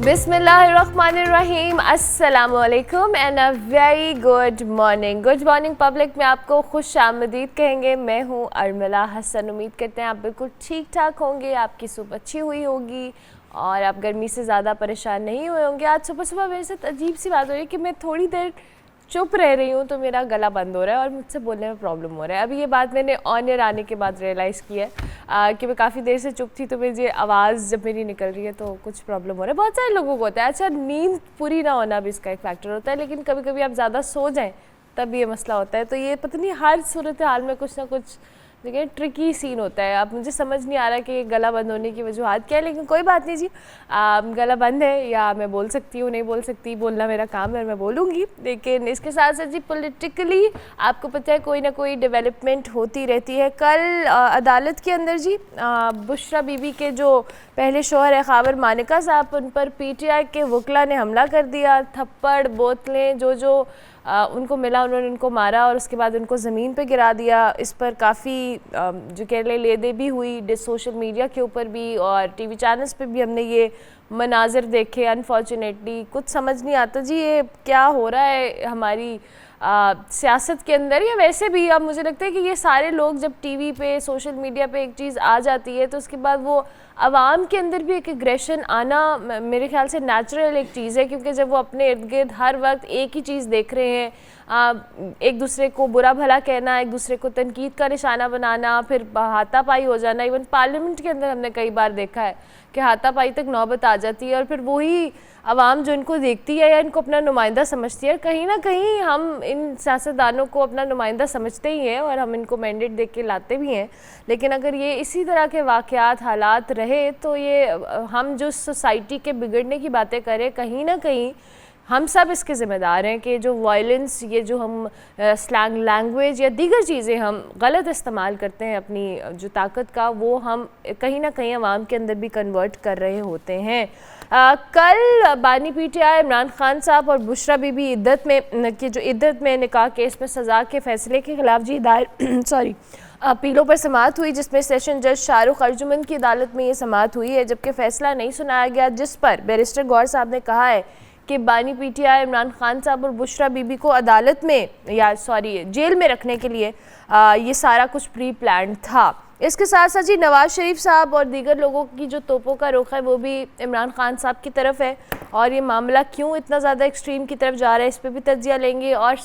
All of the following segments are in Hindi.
बिस्मिल्लाहिर्रहमानिर्रहीम, अस्सलामुअलैकुम and a very good morning. Good morning public में आपको खुश आमदीद कहेंगे। मैं हूँ अर्मिला हसन। उम्मीद करते हैं आप बिल्कुल ठीक ठाक होंगे, आपकी सुबह अच्छी हुई होगी और आप गर्मी से ज़्यादा परेशान नहीं हुए होंगे। आज सुबह सुबह मेरे साथ अजीब सी बात हो रही है कि मैं थोड़ी देर चुप रह रही हूँ तो मेरा गला बंद हो रहा है और मुझसे बोलने में प्रॉब्लम हो रहा है। अभी ये बात मैंने ऑन एयर आने के बाद रियलाइज़ की है कि मैं काफ़ी देर से चुप थी, तो मुझे आवाज़ जब मेरी निकल रही है तो कुछ प्रॉब्लम हो रहा है। बहुत सारे लोगों को होता है। अच्छा, नींद पूरी ना होना भी इसका एक फैक्टर होता है, लेकिन कभी कभी आप ज़्यादा सो जाएँ तब ये मसला होता है। तो ये पता नहीं हर सूरत हाल में कुछ ना कुछ देखिए ट्रिकी सीन होता है। अब मुझे समझ नहीं आ रहा कि गला बंद होने की वजूहत क्या है, लेकिन कोई बात नहीं जी। गला बंद है या मैं बोल सकती हूँ, नहीं बोल सकती, बोलना मेरा काम है, मैं बोलूँगी। लेकिन इसके साथ साथ जी पॉलिटिकली आपको पता है कोई ना कोई डेवलपमेंट होती रहती है। कल अदालत के अंदर जी बुशरा बीबी के जो पहले शौहर है खैबर मानिका साहब, उन पर PTI के वकला ने हमला कर दिया। थप्पड़ बोतलें जो उनको मिला उन्होंने उनको मारा और उसके बाद उनको ज़मीन पे गिरा दिया। इस पर काफ़ी जो कह ले दे भी हुई सोशल मीडिया के ऊपर भी और TV चैनल्स पे भी हमने ये मनाजिर देखे। अनफॉर्चुनेटली कुछ समझ नहीं आता जी ये क्या हो रहा है हमारी सियासत के अंदर या वैसे भी। अब मुझे लगता है कि ये सारे लोग जब TV पे सोशल मीडिया पे एक चीज़ आ जाती है तो उसके बाद वो आवाम के अंदर भी एक एग्रेशन आना मेरे ख्याल से नेचुरल एक चीज़ है, क्योंकि जब वो अपने इर्द गिर्द हर वक्त एक ही चीज़ देख रहे हैं, एक दूसरे को बुरा भला कहना, एक दूसरे को तनकीद का निशाना बनाना, फिर हाथापाई हो जाना। इवन पार्लियामेंट के अंदर हमने कई बार देखा है कि हाथापाई तक नौबत आ जाती है और फिर वही आवाम जो इनको देखती है या इनको अपना नुमाइंदा समझती है। कहीं ना कहीं हम इन सियासतदानों को अपना नुमाइंदा समझते ही हैं और हम इनको मैंडेट दे के लाते भी हैं, लेकिन अगर ये इसी तरह के वाक़यात हालात रहे तो ये हम जो सोसाइटी के बिगड़ने की बातें करें, कहीं ना कहीं हम सब इसके ज़िम्मेदार हैं कि जो वायलेंस, ये जो हम स्लैंग लैंग्वेज या दीगर चीज़ें हम गलत इस्तेमाल करते हैं अपनी जो ताकत का, वो हम कहीं ना कहीं आवाम के अंदर भी कन्वर्ट कर रहे होते हैं। कल बानी PTI इमरान खान साहब और बुशरा बीबी इद्दत में निकाह केस में सज़ा के फैसले के खिलाफ जी दायर अपीलों पर समाअत हुई, जिसमें सेशन जज शाहरुख अर्जुमन की अदालत में ये समाअत हुई है, जबकि फ़ैसला नहीं सुनाया गया, जिस पर बैरिस्टर गौहर साहब ने कहा है कि बानी PTI इमरान खान साहब और बुशरा बीबी को अदालत में जेल में रखने के लिए ये सारा कुछ प्री प्लान था। इसके साथ साथ जी नवाज शरीफ साहब और दीगर लोगों की जो तोपों का रुख है वो भी इमरान खान साहब की तरफ है और ये मामला क्यों इतना ज़्यादा एक्सट्रीम की तरफ जा रहा है इस पर भी तज्जिया लेंगे। और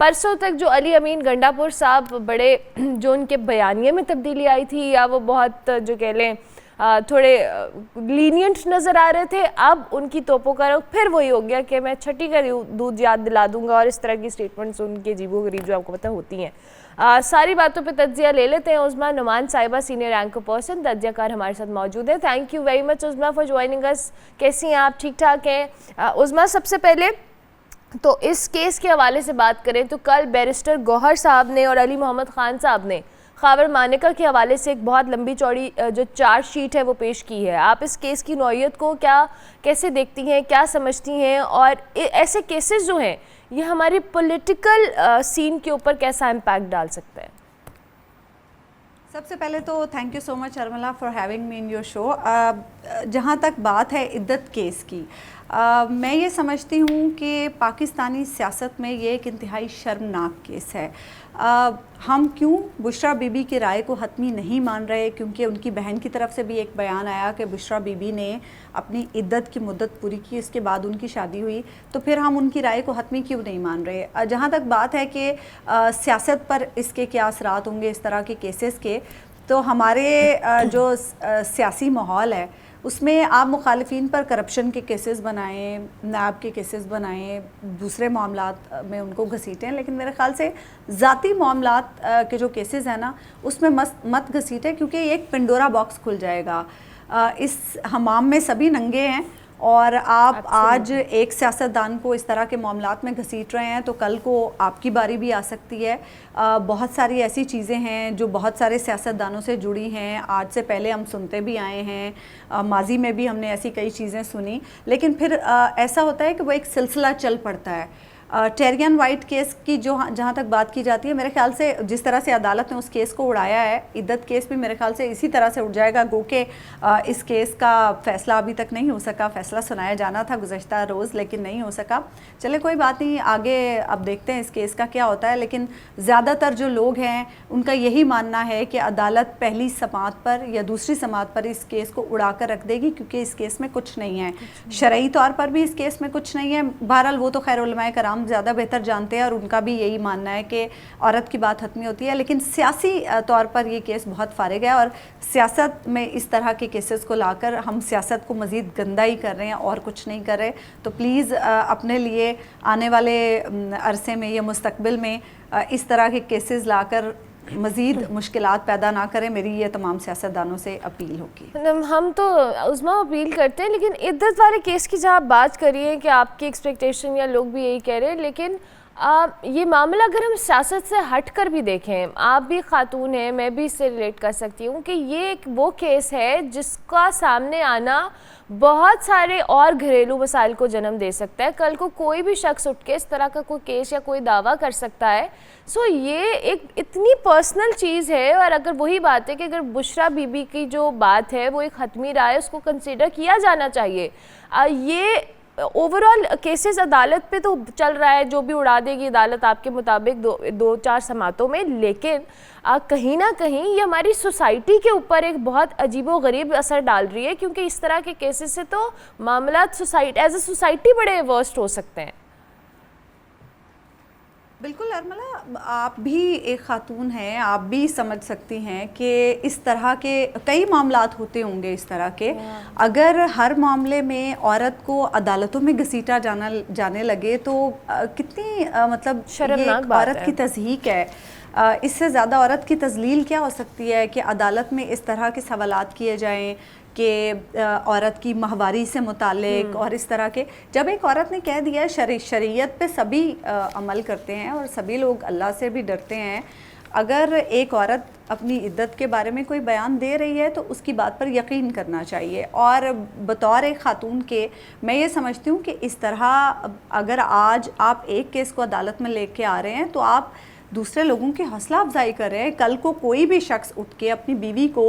परसों तक जो अली अमीन गंडापुर साहब बड़े जो उनके बयानिए में तब्दीली आई थी या वो बहुत जो कह लें थोड़े लीनियंट नज़र आ रहे थे, अब उनकी तोपों का रुख फिर वही हो गया कि मैं छठी का दूध याद दिला दूंगा और इस तरह की स्टेटमेंट्स उनके अजीबो गरीब जो आपको पता होती हैं। सारी बातों पे तज्जिया ले लेते हैं। उज़मा नुमान साहिबा सीनियर एंकर पर्सन तज्जियाकार हमारे साथ मौजूद है। Thank you very much उज़मा for joining us. कैसी हैं आप? ठीक ठाक हैं? उज़मा, सबसे पहले तो इस केस के हवाले से बात करें तो कल बैरिस्टर गौहर साहब ने और अली मोहम्मद ख़ान साहब ने खैबर मानिका के हवाले से एक बहुत लंबी चौड़ी जो चार्जशीट है वो पेश की है। आप इस केस की नौइयत को कैसे देखती हैं, क्या समझती हैं और ऐसे केसेस जो हैं ये हमारी पॉलिटिकल सीन के ऊपर कैसा इम्पैक्ट डाल सकता है? सबसे पहले तो thank you so much Urmila for having me in your show. जहाँ तक बात है इद्दत केस की, मैं ये समझती हूँ कि पाकिस्तानी सियासत में ये एक इंतहाई शर्मनाक केस है। हम क्यों बुशरा बीबी की राय को हतमी नहीं मान रहे, क्योंकि उनकी बहन की तरफ से भी एक बयान आया कि बुशरा बीबी ने अपनी इद्दत की मुद्दत पूरी की, इसके बाद उनकी शादी हुई, तो फिर हम उनकी राय को हतमी क्यों नहीं मान रहे। जहाँ तक बात है कि सियासत पर इसके क्या असरात होंगे इस तरह के केसेस के, तो हमारे जो सियासी माहौल है उसमें आप मुखालिफिन पर करप्शन के केसेस बनाएं, नायब के केसेस बनाएं, दूसरे मामलात में उनको घसीटें, लेकिन मेरे ख़्याल से ज़ाती मामलात के जो केसेस हैं ना उसमें मत घसीटें, क्योंकि एक पिंडोरा बॉक्स खुल जाएगा। इस हमाम में सभी नंगे हैं और आप आज एक सियासतदान को इस तरह के मामलात में घसीट रहे हैं तो कल को आपकी बारी भी आ सकती है। बहुत सारी ऐसी चीज़ें हैं जो बहुत सारे सियासतदानों से जुड़ी हैं, आज से पहले हम सुनते भी आए हैं, माजी में भी हमने ऐसी कई चीज़ें सुनी, लेकिन फिर ऐसा होता है कि वो एक सिलसिला चल पड़ता है। टेरियन वाइट केस की जो जहाँ तक बात की जाती है, मेरे ख्याल से जिस तरह से अदालत ने उस केस को उड़ाया है, इद्दत केस भी मेरे ख्याल से इसी तरह से उड़ जाएगा। गो के इस केस का फैसला अभी तक नहीं हो सका, फैसला सुनाया जाना था गुज़श्ता रोज़ लेकिन नहीं हो सका। चले कोई बात नहीं, आगे अब देखते हैं इस केस का क्या होता है। लेकिन ज़्यादातर जो लोग हैं उनका यही मानना है कि अदालत पहली समाअत पर या दूसरी समाअत पर इस केस को उड़ा कर रख देगी, क्योंकि इस केस में कुछ नहीं है, शरई तौर पर भी इस केस में कुछ नहीं है। बहरहाल वो तो खैर उलमाए कराम ज़्यादा बेहतर जानते हैं और उनका भी यही मानना है कि औरत की बात हतमी होती है। लेकिन सियासी तौर पर ये केस बहुत फारिग है और सियासत में इस तरह के केसेस को लाकर हम सियासत को मज़ीद गंदा ही कर रहे हैं और कुछ नहीं कर रहे। तो प्लीज़ अपने लिए आने वाले अरसे में या मुस्तकबिल में इस तरह के केसेस लाकर मज़ीद मुश्किलात पैदा ना करें, मेरी ये तमाम सियासतदानों से अपील होगी। हम तो उस्मा अपील करते हैं, लेकिन इद्दत वाले केस की जहाँ आप बात करिए कि आपकी एक्सपेक्टेशन या लोग भी यही कह रहे हैं, लेकिन ये मामला अगर हम सियासत से हट कर भी देखें, आप भी खातून हैं, मैं भी इससे रिलेट कर सकती हूँ कि ये एक वो केस है जिसका सामने आना बहुत सारे और घरेलू मसाइल को जन्म दे सकता है। कल को कोई भी शख्स उठ के इस तरह का कोई केस या कोई दावा कर सकता है। सो ये एक इतनी पर्सनल चीज़ है। और अगर वही बात है कि अगर बुशरा बीबी की जो बात है वो एक हतमी राय, उसको कंसिडर किया जाना चाहिए। ये ओवरऑल केसेस अदालत पे तो चल रहा है, जो भी उड़ा देगी अदालत आपके मुताबिक दो चार समातों में, लेकिन कहीं ना कहीं ये हमारी सोसाइटी के ऊपर एक बहुत अजीबोगरीब असर डाल रही है, क्योंकि इस तरह के केसेस से तो मामला सोसाइटी एज ए सोसाइटी बड़े वर्स्ट हो सकते हैं। बिल्कुल अरमला, आप भी एक ख़ातून हैं, आप भी समझ सकती हैं कि इस तरह के कई मामलात होते होंगे इस तरह के। अगर हर मामले में औरत को अदालतों में घसीटा जाने लगे तो कितनी मतलब शर्मनाक ये बात औरत है। की तज़हीक है। इससे ज़्यादा औरत की तज़लील क्या हो सकती है कि अदालत में इस तरह के सवालात किए जाएँ कि औरत की माहवारी से मुतालिक और इस तरह के। जब एक औरत ने कह दिया, शरीयत पे सभी अमल करते हैं और सभी लोग अल्लाह से भी डरते हैं। अगर एक औरत अपनी इद्दत के बारे में कोई बयान दे रही है तो उसकी बात पर यकीन करना चाहिए। और बतौर एक ख़ातून के मैं ये समझती हूँ कि इस तरह अगर आज आप एक केस को अदालत में लेके आ रहे हैं तो आप दूसरे लोगों की हौसला अफजाई कर रहे हैं। कल को कोई भी शख्स उठ के अपनी बीवी को,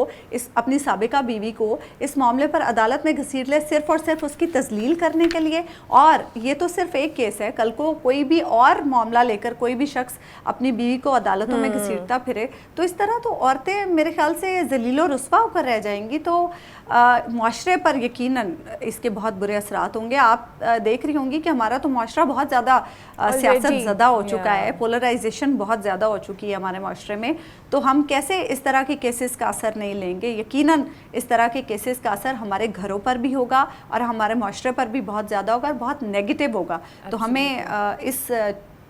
अपनी साबिका बीवी को इस मामले पर अदालत में घसीट ले सिर्फ़ और सिर्फ उसकी तजलील करने के लिए। और ये तो सिर्फ एक केस है, कल को कोई भी और मामला लेकर कोई भी शख्स अपनी बीवी को अदालतों में घसीटता फिरे तो इस तरह तो औरतें मेरे ख्याल से ज़लील और रुस्वा होकर रह जाएंगी। तो मुआशरे पर यकीनन इसके बहुत बुरे असरात होंगे। आप देख रही होंगी कि हमारा तो मुआशरा बहुत ज़्यादा सियासत ज़दा हो चुका है, पोलराइजेशन बहुत ज़्यादा हो चुकी है हमारे मुआशरे में। तो हम कैसे इस तरह के केसेस का असर नहीं लेंगे? यकीनन इस तरह के केसेस का असर हमारे घरों पर भी होगा और हमारे मुआशरे पर भी बहुत ज़्यादा होगा और बहुत नेगेटिव होगा। तो हमें इस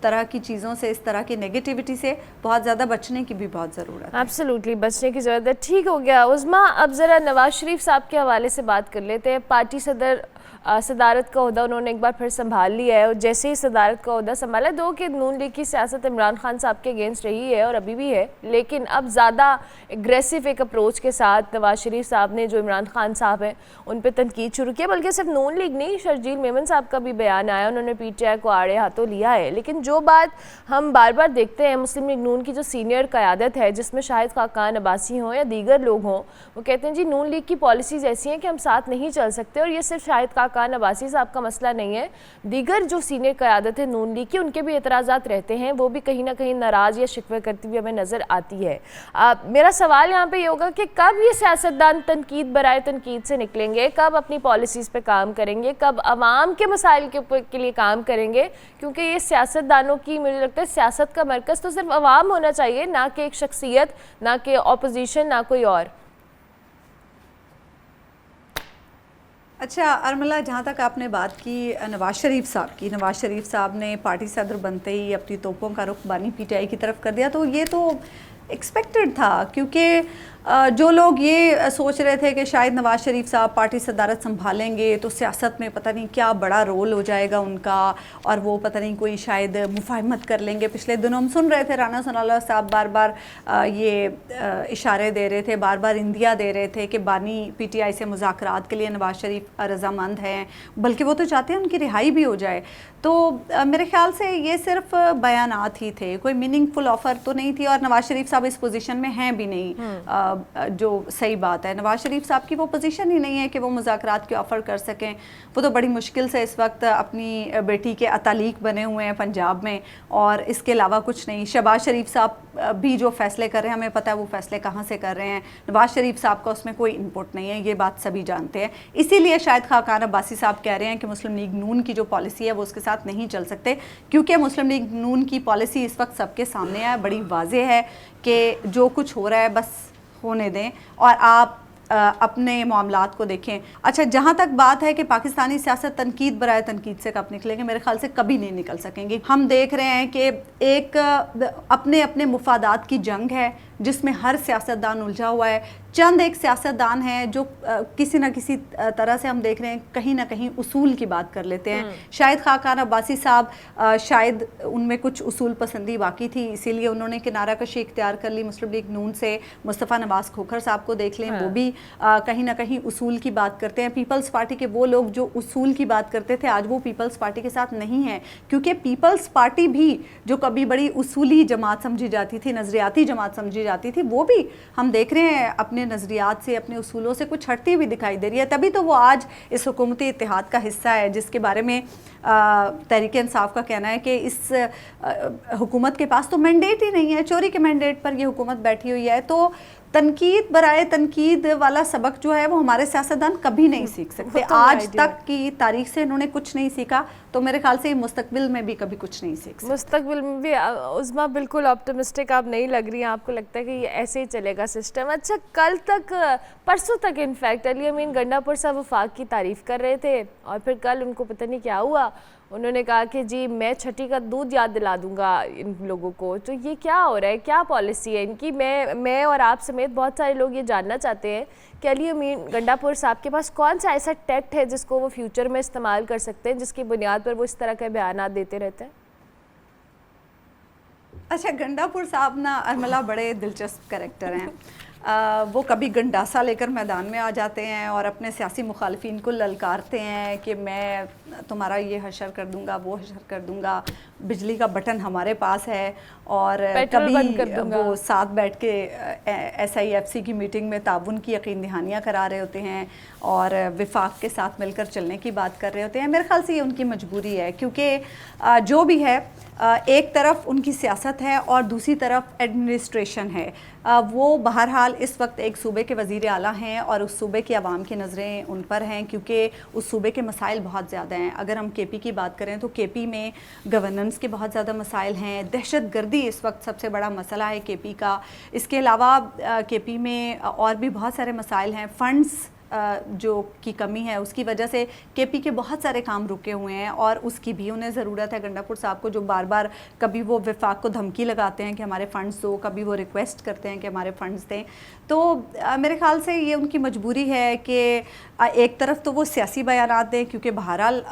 तरह की चीज़ों से, इस तरह की नेगेटिविटी से बहुत ज़्यादा बचने की भी बहुत ज़रूरत है। एब्सोल्युटली बचने की ज़रूरत है। ठीक हो गया उस्मा, अब ज़रा नवाज शरीफ साहब के हवाले से बात कर लेते हैं। पार्टी सदारत का ओहदा उन्होंने एक बार फिर संभाल लिया है और जैसे ही सदारत का ओहदा संभाला, दो कि नून लीग की सियासत इमरान खान साहब के अगेंस्ट रही है और अभी भी है, लेकिन अब ज़्यादा एग्रेसिव एक अप्रोच के साथ नवाज शरीफ साहब ने जो इमरान खान साहब हैं उन पर तनकीद शुरू किया। बल्कि सिर्फ नून लीग नहीं, शर्जील मेमन साहब का भी बयान आया, उन्होंने PTI को आड़े हाथों लिया है। लेकिन जो बात हम बार बार देखते हैं, मुस्लिम लीग नून की जो सीनियर क़यादत है जिसमें शाहिद खाकान अब्बासी हों या दीगर लोग हों, वो कहते हैं जी नून लीग की पॉलिसीज़ ऐसी हैं कि हम साथ नहीं चल सकते। और ये सिर्फ शाहिद खाकान अब्बासी साहब का मसला नहीं है, दीगर जो सीनियर क़यादत है नून लीग की उनके भी एतराज़ात रहते हैं, वो भी कहीं ना कहीं नाराज़ या शिकवे करती हुई हमें नज़र आती है। मेरा सवाल यहाँ पे ये होगा कि कब ये सियासतदान तनकीद बराए तनकीद से निकलेंगे, कब अपनी पॉलिसीज़ पे काम करेंगे, कब आवाम के मसाइल के लिए काम करेंगे? क्योंकि ये सियासतदानों की, मुझे लगता है सियासत का मरकज़ तो सिर्फ अवाम होना चाहिए, ना कि एक शख्सियत, ना कि अपोजिशन, ना कोई और। अच्छा अरमला, जहाँ तक आपने बात की नवाज शरीफ साहब की, नवाज शरीफ साहब ने पार्टी सदर बनते ही अपनी तोपों का रुख बानी PTI की तरफ कर दिया, तो ये तो एक्सपेक्टेड था। क्योंकि जो लोग ये सोच रहे थे कि शायद नवाज शरीफ साहब पार्टी सदारत संभालेंगे तो सियासत में पता नहीं क्या बड़ा रोल हो जाएगा उनका, और वो पता नहीं कोई शायद मुफाहमत कर लेंगे। पिछले दिनों हम सुन रहे थे राना सनाउल्लाह साहब बार बार ये इशारे दे रहे थे, बार बार इंदिया दे रहे थे कि बानी PTI से मुज़ाकरात के लिए नवाज शरीफ रज़ामंद हैं, बल्कि वो तो चाहते हैं उनकी रिहाई भी हो जाए। तो मेरे ख्याल से ये सिर्फ बयानात ही थे, कोई मीनिंगफुल ऑफ़र तो नहीं थी, और नवाज शरीफ साहब इस पोजीशन में हैं भी नहीं। जो सही बात है, नवाज शरीफ साहब की वो पोजीशन ही नहीं है कि वो मुज़ाकरात के ऑफ़र कर सकें। वो तो बड़ी मुश्किल से इस वक्त अपनी बेटी के अतालीक बने हुए हैं पंजाब में, और इसके अलावा कुछ नहीं। शहबाज शरीफ साहब भी जो फ़ैसले कर रहे हैं, हमें पता है वो फ़ैसले कहाँ से कर रहे हैं। नवाज शरीफ साहब का उसमें कोई इनपुट नहीं है, ये बात सभी जानते हैं। इसीलिए शायद खाकान अब्बासी साहब कह रहे हैं कि मुस्लिम लीग नून की जो पॉलिसी है वो उसके साथ नहीं चल सकते, क्योंकि मुस्लिम लीग नून की पॉलिसी इस वक्त सबके सामने है, बड़ी वाज़ेह है कि जो कुछ हो रहा है बस होने दें और आप अपने मामलात को देखें। अच्छा, जहाँ तक बात है कि पाकिस्तानी सियासत तनकीद बराए तनकीद से कब निकलेंगे, मेरे ख्याल से कभी नहीं निकल सकेंगे। हम देख रहे हैं कि एक अपने अपने मुफादात की जंग है जिसमें हर सियासतदान उलझा हुआ है। चंद एक सियासतदान हैं जो किसी न किसी तरह से हम देख रहे हैं कहीं ना कहीं उसूल की बात कर लेते हैं। शायद खाकान अब्बासी साहब शायद उनमें कुछ उसूल पसंदी बाकी थी, इसीलिए उन्होंने किनारा कशी इख्तियार कर ली मुस्लिम लीग नून से। मुस्तफ़ा नवाज़ खोखर साहब को देख लें, वो भी कहीं ना कहीं उसूल की बात करते हैं। पीपल्स पार्टी के वो लोग जो उसूल की बात करते थे आज वो पीपल्स पार्टी के साथ नहीं है, क्योंकि पीपल्स पार्टी भी जो कभी बड़ी उसूली जमात समझी जाती थी, नज़रियाती जमात समझी जाती थी, वो भी हम देख रहे हैं अपने नज़रियात से, अपने उसूलों से कुछ हटती हुई दिखाई दे रही है। तभी तो वो आज इस हुकूमती इत्तेहाद का हिस्सा है, जिसके बारे में तहरीक इंसाफ का कहना है कि इस हुकूमत के पास तो मैंडेट ही नहीं है, चोरी के मैंडेट पर ये हुकूमत बैठी हुई है। तो तनकीद बराए तनकीद वाला सबक जो है वो हमारे सियासतदान कभी नहीं सीख सकते। तो आज तक की तारीख से इन्होंने कुछ नहीं सीखा, तो मेरे ख्याल से मुस्तकबिल में भी कभी कुछ नहीं सीख सकते। मुस्तकबिल में भी उज़मा बिल्कुल ऑप्टिमिस्टिक आप नहीं लग रही हैं, आपको लगता है कि ये ऐसे ही चलेगा सिस्टम। अच्छा, कल तक परसों तक इनफैक्ट अली अमीन गंडापुर साहब वफाक की तारीफ़ कर रहे थे, और फिर कल उनको पता नहीं क्या हुआ, उन्होंने कहा कि जी मैं छठी का दूध याद दिला दूंगा इन लोगों को। तो ये क्या हो रहा है, क्या पॉलिसी है इनकी? मैं और आप समेत बहुत सारे लोग ये जानना चाहते हैं कि अली अमीन गंडापुर साहब के पास कौन सा ऐसा टैक्ट है जिसको वो फ्यूचर में इस्तेमाल कर सकते हैं, जिसकी बुनियाद पर वो इस तरह के बयान देते रहते हैं। अच्छा, गंडापुर साहब ना अरमला बड़े दिलचस्प कैरेक्टर हैं। वो कभी गंडासा लेकर मैदान में आ जाते हैं और अपने सियासी मुखालफिन को ललकारते हैं कि मैं तुम्हारा ये हशर कर दूंगा, वो हशर कर दूंगा, बिजली का बटन हमारे पास है, और कभी वो साथ बैठ के SIFC की मीटिंग में ताउन की यकीन दहानियाँ करा रहे होते हैं और विफाक के साथ मिलकर चलने की बात कर रहे होते हैं। मेरे ख्याल से ये उनकी मजबूरी है, क्योंकि जो भी है एक तरफ उनकी सियासत है और दूसरी तरफ एडमिनिस्ट्रेशन है। वो बहरहाल इस वक्त एक सूबे के वज़ीर आला हैं और उस सूबे की आवाम की नज़रें उन पर हैं, क्योंकि उस सूबे के मसाइल बहुत ज़्यादा हैं। अगर हम KP की बात करें तो KP में गवर्नेंस के बहुत ज़्यादा मसाइल हैं, दहशतगर्दी इस वक्त सबसे बड़ा मसला है KP का। इसके अलावा KP में और भी बहुत सारे मसाइल हैं। फ़ंड्स जो की कमी है उसकी वजह से KP के बहुत सारे काम रुके हुए हैं, और उसकी भी उन्हें ज़रूरत है। गंडापुर साहब को जो बार बार कभी वो विफाक को धमकी लगाते हैं कि हमारे फ़ंड्स दो, कभी वो रिक्वेस्ट करते हैं कि हमारे फ़ंड्स दें। तो मेरे ख़्याल से ये उनकी मजबूरी है कि एक तरफ तो वो सियासी बयानात दें, क्योंकि बहरहाल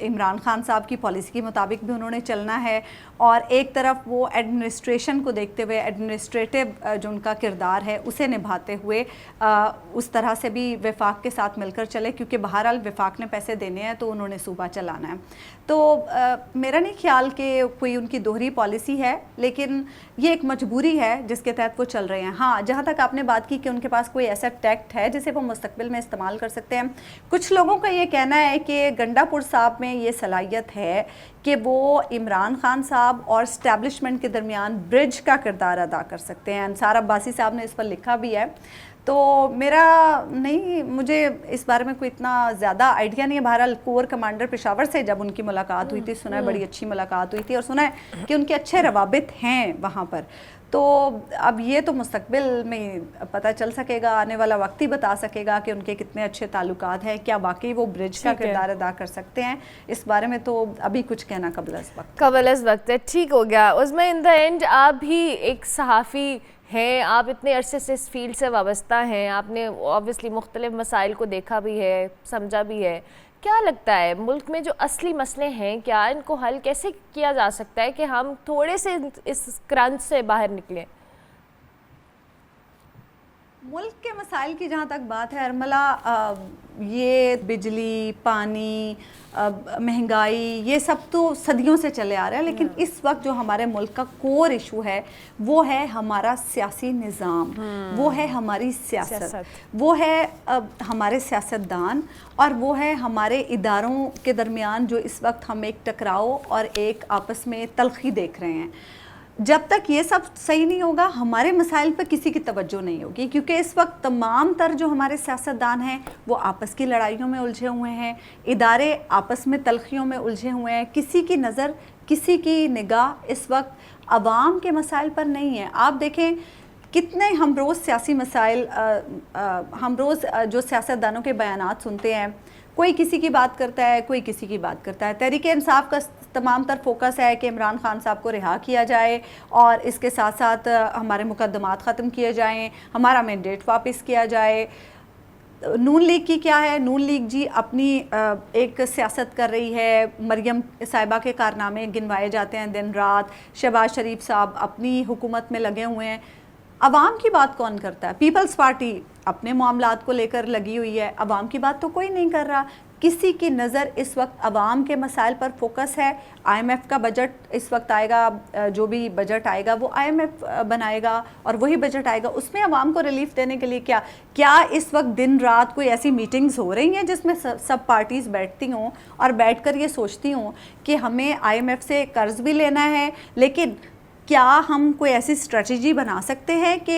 इमरान खान साहब की पॉलिसी के मुताबिक भी उन्होंने चलना है, और एक तरफ वो एडमिनिस्ट्रेशन को देखते हुए एडमिनिस्ट्रेटिव जो उनका किरदार है उसे निभाते हुए उस तरह से भी विफाक के साथ मिलकर चले, क्योंकि बहरहाल विफाक ने पैसे देने हैं तो उन्होंने सूबा चलाना है। तो मेरा नहीं ख्याल कि कोई उनकी दोहरी पॉलिसी है, लेकिन ये एक मजबूरी है जिसके तहत वो चल रहे हैं। हाँ, जहाँ तक आपने बात की कि उनके पास कोई ऐसा टैक्ट है जिसे वो मुस्तकबिल में इस्तेमाल कर सकते हैं, कुछ लोगों का ये कहना है कि गंडापुर साहब में ये सलाहियत है कि वो इमरान खान साहब और इस्टेब्लिशमेंट के दरमियान ब्रिज का किरदार अदा कर सकते हैं। अंसार अब्बासी साहब ने इस पर लिखा भी है। तो मेरा नहीं, मुझे इस बारे में कोई इतना ज़्यादा आइडिया नहीं है। बहरहाल कोर कमांडर पेशावर से जब उनकी मुलाकात हुई थी, सुना है बड़ी अच्छी मुलाकात हुई थी, और सुना है कि उनके अच्छे रवाबित हैं वहाँ पर। तो अब ये तो मुस्तकबिल में पता चल सकेगा, आने वाला वक्त ही बता सकेगा कि उनके कितने अच्छे ताल्लुकात हैं, क्या वाकई वो ब्रिज का किरदार अदा कर सकते हैं। इस बारे में तो अभी कुछ कहना कबल अज़ वक्त है। ठीक हो गया। उसमें इन द एंड आप भी एक सहाफ़ी हैं, आप इतने अरसे से इस फील्ड से वाबस्ता हैं, आपने ऑब्वियसली मुख्तलिफ मसाइल को देखा भी है, समझा भी है। क्या लगता है मुल्क में जो असली मसले हैं, क्या इनको हल कैसे किया जा सकता है कि हम थोड़े से इस क्रंच से बाहर निकलें? मुल्क के मसाइल की जहाँ तक बात है अरमला, ये बिजली, पानी, महंगाई, ये सब तो सदियों से चले आ रहा है, लेकिन इस वक्त जो हमारे मुल्क का कोर इशू है वो है हमारा सियासी निज़ाम, वो है हमारी सियासत, वो है हमारे सियासतदान, और वो है हमारे इदारों के दरमियान जो इस वक्त हम एक टकराव और एक आपस में तलखी देख रहे हैं। जब तक ये सब सही नहीं होगा, हमारे मसाइल पर किसी की तवज्जो नहीं होगी, क्योंकि इस वक्त तमाम तर जो हमारे सियासतदान हैं वो आपस की लड़ाइयों में उलझे हुए हैं, इदारे आपस में तलखियों में उलझे हुए हैं, किसी की नज़र, किसी की निगाह इस वक्त आवाम के मसाइल पर नहीं है। आप देखें कितने हम रोज़ सियासी मसाइल, हम रोज़ जो सियासतदानों के बयानात सुनते हैं, कोई किसी की बात करता है, कोई किसी की बात करता है। तहरीक-ए-इंसाफ का तमाम तर फोकस है कि इमरान खान साहब को रिहा किया जाए और इसके साथ साथ हमारे मुकदमात ख़त्म किए जाएं, हमारा मैंडेट वापस किया जाए। नून लीग की क्या है, नून लीग जी अपनी एक सियासत कर रही है, मरियम साहिबा के कारनामे गिनवाए जाते हैं दिन रात, शहबाज शरीफ साहब अपनी हुकूमत में लगे हुए हैं। अवाम की बात कौन करता है? पीपल्स पार्टी अपने मामलात को लेकर लगी हुई है, अवाम की बात तो कोई नहीं कर रहा। किसी की नज़र इस वक्त अवाम के मसाइल पर फोकस है। IMF का बजट इस वक्त आएगा, जो भी बजट आएगा वो IMF बनाएगा और वही बजट आएगा, उसमें अवाम को रिलीफ देने के लिए क्या इस वक्त दिन रात कोई ऐसी मीटिंग्स हो रही हैं जिसमें सब पार्टीज़ बैठती हों और बैठकर ये सोचती हों कि हमें IMF से कर्ज़ भी लेना है, लेकिन क्या हम कोई ऐसी स्ट्रेटजी बना सकते हैं कि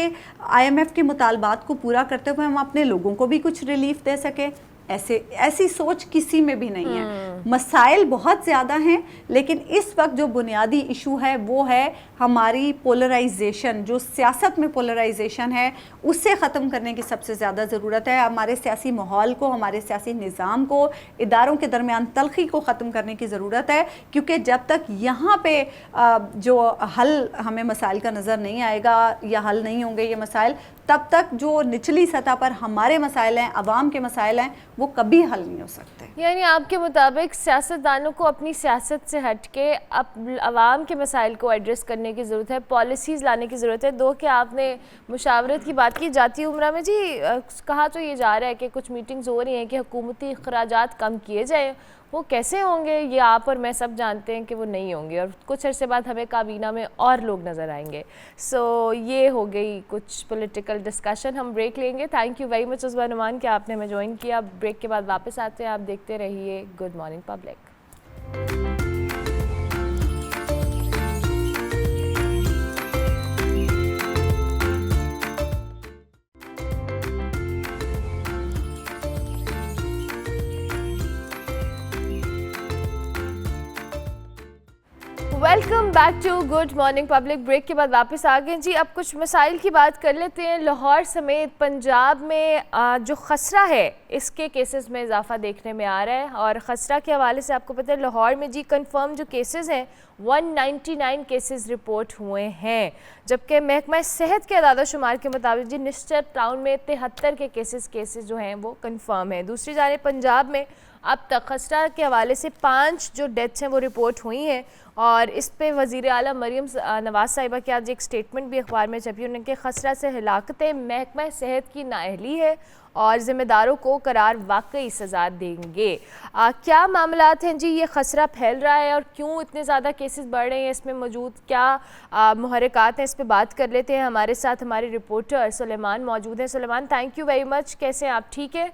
IMF के मुतालबात को पूरा करते हुए हम अपने लोगों को भी कुछ रिलीफ दे सकें? ऐसी सोच किसी में भी नहीं है। मसाइल बहुत ज़्यादा हैं, लेकिन इस वक्त जो बुनियादी इशू है वो है हमारी पोलराइजेशन, जो सियासत में पोलराइजेशन है उससे ख़त्म करने की सबसे ज़्यादा ज़रूरत है। हमारे सियासी माहौल को, हमारे सियासी निज़ाम को, इदारों के दरमियान तलखी को ख़त्म करने की ज़रूरत है, क्योंकि जब तक यहाँ पे जो हल हमें मसाइल का नज़र नहीं आएगा या हल नहीं होंगे ये मसाइल, तब तक जो निचली सतह पर हमारे मसाइल हैं, अवाम के मसाइल हैं, वो कभी हल नहीं हो सकते। यानी आपके मुताबिक सियासतदानों को अपनी सियासत से हट के अब अवाम के मसाइल को एड्रेस करने की ज़रूरत है, पॉलिसीज़ लाने की ज़रूरत है। दो कि आपने मुशावरत की बात की, जाती उम्र में जी कहा तो ये जा रहा है कि कुछ मीटिंग्स हो रही हैं कि हुकूमती अखराजात कम किए जाएँ, वो कैसे होंगे ये आप और मैं सब जानते हैं कि वो नहीं होंगे, और कुछ अरसे बाद हमें काबीना में और लोग नज़र आएंगे। सो ये हो गई कुछ पॉलिटिकल डिस्कशन। हम ब्रेक लेंगे। Thank you very much Usma Numan कि आपने हमें ज्वाइन किया। ब्रेक के बाद वापस आते हैं, आप देखते रहिए good morning public. Welcome back to good morning public. Break के बाद वापस आ गए जी। अब कुछ मसाइल की बात कर लेते हैं। लाहौर समेत पंजाब में जो खसरा है इसके केसेस में इजाफा देखने में आ रहा है, और खसरा के हवाले से आपको पता है लाहौर में जी कंफर्म जो केसेस हैं 199 केसेस रिपोर्ट हुए हैं, जबकि महकमा सेहत के अदादा शुमार के मुताबिक जी निश्चित टाउन में 73 के केसेस जो हैं वो कंफर्म है। दूसरी जानिब पंजाब में अब तक खसरा के हवाले से 5 जो डेथ्स हैं वो रिपोर्ट हुई हैं, और इस पे वज़ीर आला मरियम नवाज़ साहिबा की आज एक स्टेटमेंट भी अखबार में छपी। उन्होंने कि खसरा से हिलाकतें महकमा सेहत की नाअहली है और ज़िम्मेदारों को करार वाकई सज़ा देंगे। क्या मामलात हैं जी, ये खसरा फैल रहा है और क्यों इतने ज़्यादा केसेस बढ़ रहे हैं, इसमें मौजूद क्या मुहर्रिकात हैं, इस पर बात कर लेते हैं। हमारे साथ हमारे रिपोर्टर सुलेमान मौजूद हैं। Suleman, thank you very much. कैसे हैं आप? ठीक है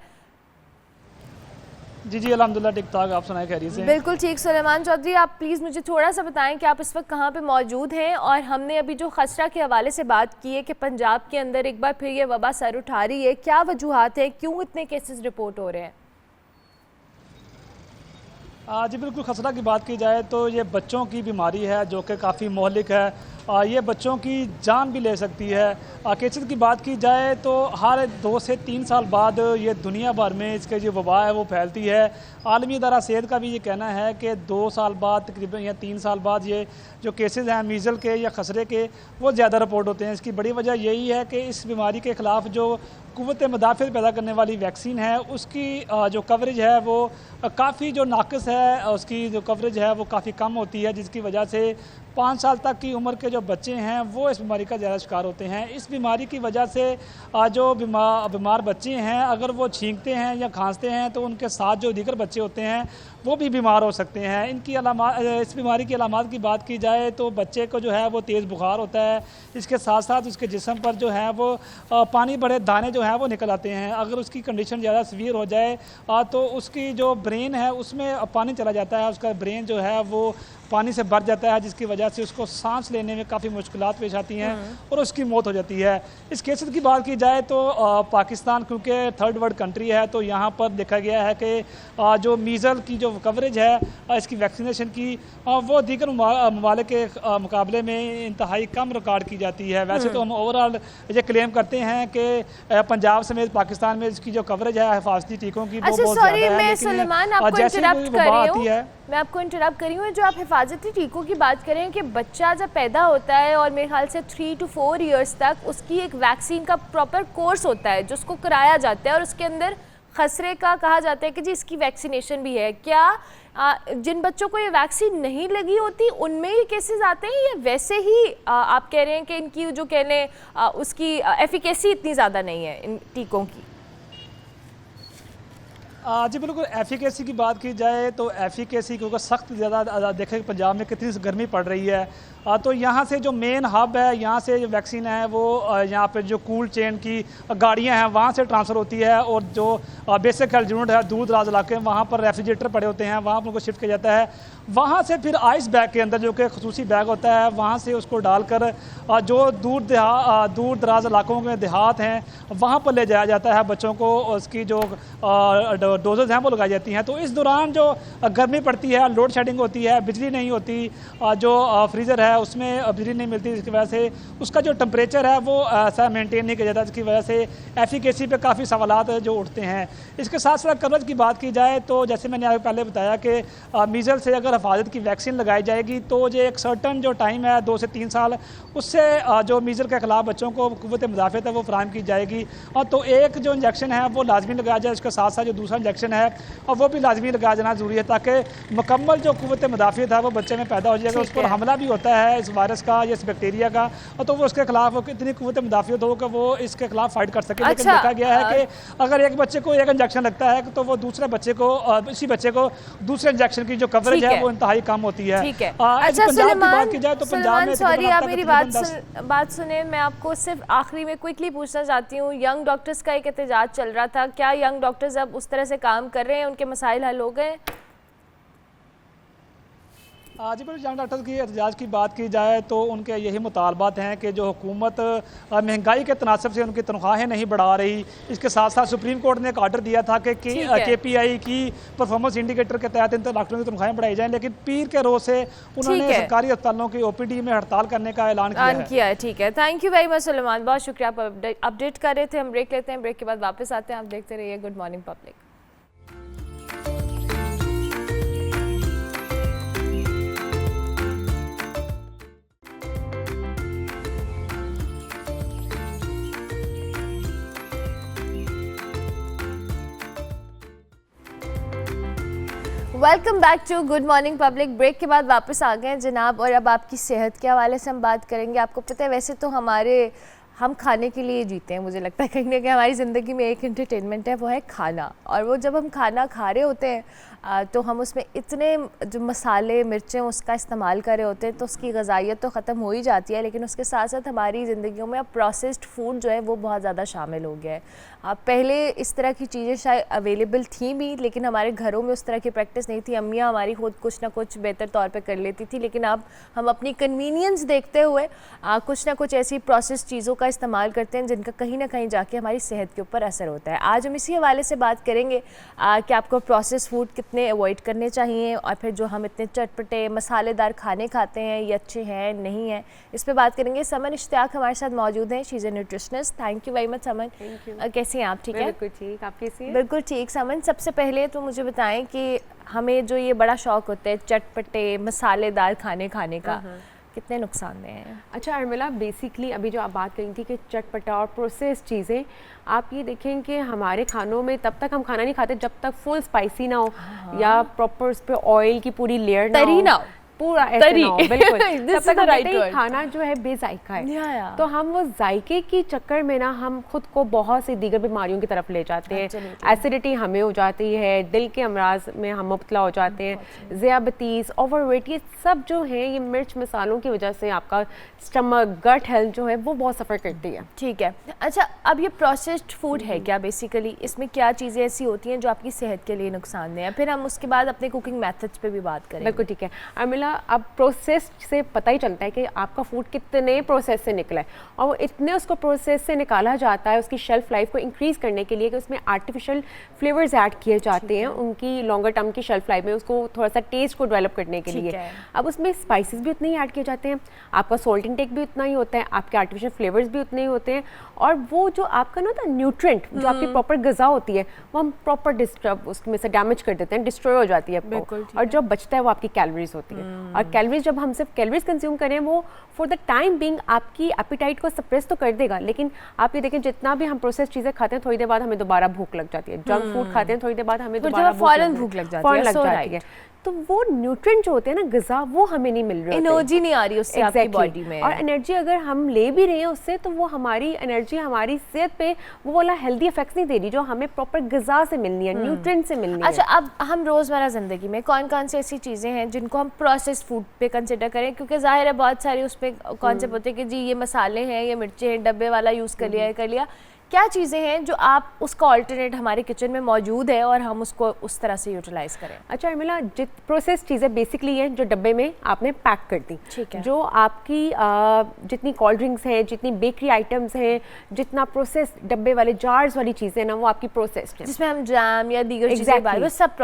जी अल्हम्दुलिल्लाह ठीक ठाक। आप सुनाए खैरियत से? बिल्कुल ठीक। सुलेमान चौधरी, आप प्लीज़ मुझे थोड़ा सा बताएं कि आप इस वक्त कहाँ पे मौजूद हैं, और हमने अभी जो खसरा के हवाले से बात की है कि पंजाब के अंदर एक बार फिर ये वबा सर उठा रही है, क्या वजूहात है, क्यों इतने केसेस रिपोर्ट हो रहे हैं? जी बिल्कुल, खसरा की बात की जाए तो ये बच्चों की बीमारी है जो कि काफ़ी मोहलिक है। ये बच्चों की जान भी ले सकती है। केसेस की बात की जाए तो हर 2 से 3 साल बाद ये दुनिया भर में इसके जो वबा है वो फैलती है। आलमी इदारा सेहत का भी ये कहना है कि 2 साल बाद तकरीबन या 3 साल बाद ये जो केसेस हैं मीज़ल के या खसरे के वो ज़्यादा रिपोर्ट होते हैं। इसकी बड़ी वजह यही है कि इस बीमारी के ख़िलाफ़ जो क़ुव्वत मुदाफ़िअत पैदा करने वाली वैक्सीन है उसकी जो कवरेज है वो काफ़ी जो नाक़िस है, उसकी जो कवरेज है वो काफ़ी कम होती है, जिसकी वजह से 5 साल तक की उम्र के जो बच्चे हैं वो इस बीमारी का ज़्यादा शिकार होते हैं। इस बीमारी की वजह से जो बीमार बच्चे हैं अगर वो छींकते हैं या खांसते हैं तो उनके साथ जो दीगर बच्चे होते हैं वो भी बीमार हो सकते हैं। इनकी इस बीमारी की अलामात की बात की जाए तो बच्चे को जो है वो तेज़ बुखार होता है। इसके साथ साथ उसके जिस्म पर जो है वो पानी भरे दाने जो हैं वो निकल आते हैं। अगर उसकी कंडीशन ज़्यादा सीवियर हो जाए तो उसकी जो ब्रेन है उसमें पानी चला जाता है, उसका ब्रेन जो है वो पानी से भर जाता है, जिसकी वजह से उसको सांस लेने में काफ़ी मुश्किलात पेश आती हैं और उसकी मौत हो जाती है। इस केसेस की बात की जाए तो पाकिस्तान क्योंकि थर्ड वर्ल्ड कंट्री है तो यहाँ पर देखा गया है कि जो मीज़ल की जो कवरेज है इसकी वैक्सीनेशन की वो दीगर ममालिक के मुकाबले में इंतहाई कम रिकॉर्ड की जाती है। वैसे तो हम ओवरऑल ये क्लेम करते हैं कि पंजाब समेत पाकिस्तान में इसकी जो कवरेज है हिफाजती टीकों की वो बहुत ज़्यादा है, लेकिन जैसे कोई वबा आती है मैं आपको इंटरप्ट कर रही हूँ। जो आप हिफाजती टीकों की बात करें कि बच्चा जब पैदा होता है और मेरे ख्याल से 3 to 4 इयर्स तक उसकी एक वैक्सीन का प्रॉपर कोर्स होता है जो उसको कराया जाता है और उसके अंदर खसरे का कहा जाता है कि जी इसकी वैक्सीनेशन भी है। क्या जिन बच्चों को ये वैक्सीन नहीं लगी होती उनमें ये केसेस आते हैं या वैसे ही आप कह रहे हैं कि इनकी जो कह लें उसकी एफिकेसी इतनी ज़्यादा नहीं है इन टीकों की? जी बिल्कुल, एफिकेसी की बात की जाए तो एफिकेसी क्योंकि सख्त ज़्यादा देखें पंजाब में कितनी गर्मी पड़ रही है तो यहाँ से जो मेन हब है यहाँ से जो वैक्सीन है वो यहाँ पे जो कूल चेन की गाड़ियाँ हैं वहाँ से ट्रांसफ़र होती है और जो बेसिक हेल्थ यूनिट है दूर दराज इलाके में वहाँ पर रेफ्रिजरेटर पड़े होते हैं, वहाँ पर उनको शिफ्ट किया जाता है। वहाँ से फिर आइस बैग के अंदर जो कि खसूसी बैग होता है वहाँ से उसको डालकर जो दूर दराज इलाकों में देहात हैं वहाँ पर ले जाया जाता है। बच्चों को उसकी जो डोजेज हैं वो लगाई जाती हैं। तो इस दौरान जो गर्मी पड़ती है, लोड शेडिंग होती है, बिजली नहीं होती, जो फ्रीज़र है उसमें बिजली नहीं मिलती, जिसकी वजह से उसका जो टेम्परेचर है वो ऐसा मेंटेन नहीं किया जाता, जिसकी वजह से एफिकेसी पे काफ़ी सवालात जो उठते हैं। इसके साथ साथ कवरेज की बात की जाए तो जैसे मैंने आपको पहले बताया कि मीज़ल से अगर हिफाजत की वैक्सीन लगाई जाएगी तो जो एक सर्टन जो टाइम है 2 से 3 साल उससे जो मीज़ल के ख़िलाफ़ बच्चों को क़ुव्वत मुदाफ़अत है वो फराहम की जाएगी। और तो एक जो इंजेक्शन है वो लाजमी लगाया जाए, उसके साथ साथ जो दूसरा इंजेक्शन है और वो भी लाजमी लगाया जाना ज़रूरी है ताकि मुकम्मल जो क़ुव्वत मुदाफ़अत है वो बच्चे में पैदा हो जाएगा। उस पर हमला भी होता है इस वायरस का या इस बैक्टीरिया का और तो वो उसके खिलाफ इतनी क़ुव्वत मुदाफ़अत हो कि वो इसके खिलाफ फाइट कर सके। लेकिन देखा गया है कि अगर एक बच्चे को एक इंजेक्शन लगता है तो वो दूसरे बच्चे को इसी बच्चे को दूसरे इंजेक्शन की जो कवरेज है वो इंतहाई कम होती है। ठीक है। अच्छा सुलेमान, की जाए तो पंजाब में सॉरी आप मेरी बात सुने, मैं आपको सिर्फ आखिरी में क्विकली पूछना चाहती हूँ, यंग डॉक्टर्स का एक एहतजाज चल रहा था, क्या यंग डॉक्टर्स अब उस तरह से काम कर रहे हैं, उनके मसाइल हल हो गए? जी बिल्कुल, यंग डॉक्टर्स की एहतजाज की बात की जाए तो उनके यही मुतालबात हैं कि जो हुकूमत महंगाई के तनासब से उनकी तनख्वाहें नहीं बढ़ा रही। इसके साथ साथ सुप्रीम कोर्ट ने एक ऑर्डर दिया था कि KPI की परफॉर्मेंस इंडिकेटर के तहत इन डॉक्टरों की तनख्वाहें बढ़ाई जाएं, लेकिन पीर के रोज से उन्होंने सरकारी अस्पतालों की OPD में हड़ताल करने का ऐलान किया है। ठीक है, thank you very much Suleman, बहुत शुक्रिया। आप अपडेट कर रहे थे, हम ब्रेक लेते हैं, ब्रेक के बाद वापस आते हैं। आप देखते रहिए good morning public. Welcome back to good morning public. Break के बाद वापस आ गए हैं जनाब, और अब आपकी सेहत के हवाले से हम बात करेंगे। आपको पता है वैसे तो हम खाने के लिए जीते हैं, मुझे लगता है कहीं ना कहीं हमारी ज़िंदगी में एक एंटरटेनमेंट है वो है खाना। और वो जब हम खाना खा रहे होते हैं तो हम उसमें इतने जो मसाले मिर्चें उसका इस्तेमाल कर रहे होते हैं तो उसकी ग़ज़ाइयत तो ख़त्म हो ही जाती है, लेकिन उसके साथ साथ हमारी ज़िंदगियों में अब प्रोसेस्ड फूड जो है वो बहुत ज़्यादा शामिल हो गया है। पहले इस तरह की चीज़ें शायद अवेलेबल थी भी, लेकिन हमारे घरों में उस तरह की प्रैक्टिस नहीं थी। अम्मियाँ हमारी खुद कुछ ना कुछ बेहतर तौर पे कर लेती थी, लेकिन अब हम अपनी कन्वीनियंस देखते हुए कुछ ना कुछ ऐसी प्रोसेस चीज़ों का इस्तेमाल करते हैं जिनका कहीं ना कहीं जाके हमारी सेहत के ऊपर असर होता है। आज हम इसी हवाले से बात करेंगे कि आपको प्रोसेस फूड कितने अवॉइड करने चाहिए, और फिर जो हम इतने चटपटे मसालेदार खाने खाते हैं ये अच्छे हैं नहीं हैं, इस पर बात करेंगे। समन इश्तियाक हमारे साथ मौजूद हैं, she is a nutritionist. Thank you very much Saman. Thank you. कैसी हैं आप? ठीक है, बिल्कुल ठीक। आप कैसी हैं? बिल्कुल ठीक। समन, सबसे पहले तो मुझे बताएं कि हमें जो ये बड़ा शौक़ होता है चटपटे मसालेदार खाने का, कितने नुकसानदेह हैं? अच्छा अर्मिला, बेसिकली अभी जो आप बात करी थी कि चटपटा और प्रोसेस चीज़ें, आप ये देखें कि हमारे खानों में तब तक हम खाना नहीं खाते जब तक फुल स्पाइसी ना हो या प्रॉपर उस पर ऑयल की पूरी लेयर ना हो, पूरा ऐसे ना हो, बिल्कुल तब तक हम कहते हैं खाना जो है बेजायका है। तो हम वो जायके की चक्कर में ना हम खुद को बहुत सी दीगर बीमारियों की तरफ ले जाते हैं। एसिडिटी हमें हो जाती है, दिल के अमराज में हम मुब्तला हो जाते हैं, ज़ियाबतीस, ओवरवेट, ये सब जो है ये मिर्च मसालों की वजह से आपका स्टमक, गट हेल्थ जो है वो बहुत सफ़र करती है। ठीक है। अच्छा, अब ये प्रोसेस्ड फूड है क्या बेसिकली, इसमें क्या चीज़ें ऐसी होती हैं जो आपकी सेहत के लिए नुकसानदेह हैं? फिर हम उसके बाद अपने कुकिंग मेथड्स पे भी बात करेंगे। बिल्कुल ठीक है अर्मिला। अब प्रोसेस से पता ही चलता है कि आपका फूड कितने प्रोसेस से निकला है, और वो इतने उसको प्रोसेस से निकाला जाता है उसकी शेल्फ लाइफ को इंक्रीज़ करने के लिए कि उसमें आर्टिफिशियल फ्लेवर्स ऐड किए जाते हैं उनकी लॉन्गर टर्म की शेल्फ लाइफ में, उसको थोड़ा सा टेस्ट को डेवलप करने के लिए। अब उसमें स्पाइसेस भी उतने ही ऐड किए जाते हैं, आपका सॉल्ट इंटेक भी उतना ही होता है, आपके आर्टिफिशियल फ्लेवर्स भी उतने ही होते हैं, और वो जो आपका ना होता है न्यूट्रेंट, जो आपकी प्रॉपर ग़िज़ा होती है वो हम प्रॉपर डिस्टर्ब उसमें से डैमेज कर देते हैं, डिस्ट्रॉय हो जाती है। और जो बचता है वो आपकी कैलोरीज होती है, और कैलोरीज जब हम सिर्फ कैलोरीज कंज्यूम करें वो फॉर द टाइम बिंग आपकी एपिटाइट को सप्रेस तो कर देगा, लेकिन आप ये देखें जितना भी हम प्रोसेस चीज़ें खाते हैं थोड़ी देर बाद हमें दोबारा भूख लग जाती है। जंक फूड खाते हैं थोड़ी देर बाद हमें दोबारा फौरन भूख लग जाती है। तो वो न्यूट्रिएंट जो होते हैं ना, ग़िज़ा, वो हमें नहीं मिल रही, एनर्जी नहीं आ रही उससे आपकी बॉडी में। और एनर्जी अगर हम ले भी रहे हैं उससे तो वो हमारी एनर्जी हमारी सेहत पे वो वाला हेल्दी इफेक्ट्स नहीं दे रही जो हमें प्रॉपर ग़िज़ा से मिलनी है, न्यूट्रिएंट से मिलनी है। अच्छा, अब हम रोज़मर्रा ज़िंदगी में कौन कौन सी ऐसी चीज़ें हैं जिनको हम प्रोसेस फूड पे कंसिडर करें, क्योंकि ज़ाहिर है बहुत सारे उस पर कॉन्सेप्ट होते हैं कि जी ये मसाले हैं, ये मिर्चें हैं, डब्बे वाला यूज़ कर लिया। क्या चीज़ें हैं जो आप उसका ऑल्टरनेट हमारे किचन में मौजूद है और हम उसको उस तरह से यूटिलाइज करें? अच्छा अर्मिला, प्रोसेस चीज़ें बेसिकली है जो डब्बे में आपने पैक कर दी, ठीक है, जो आपकी जितनी कोल्ड ड्रिंक्स हैं, जितनी बेकरी आइटम्स हैं, जितना प्रोसेस डब्बे वाले जार्स वाली चीज़ें ना वो आपकी प्रोसेस्ड है, जिसमें हम जैम या दीगर चीज़ें वो सब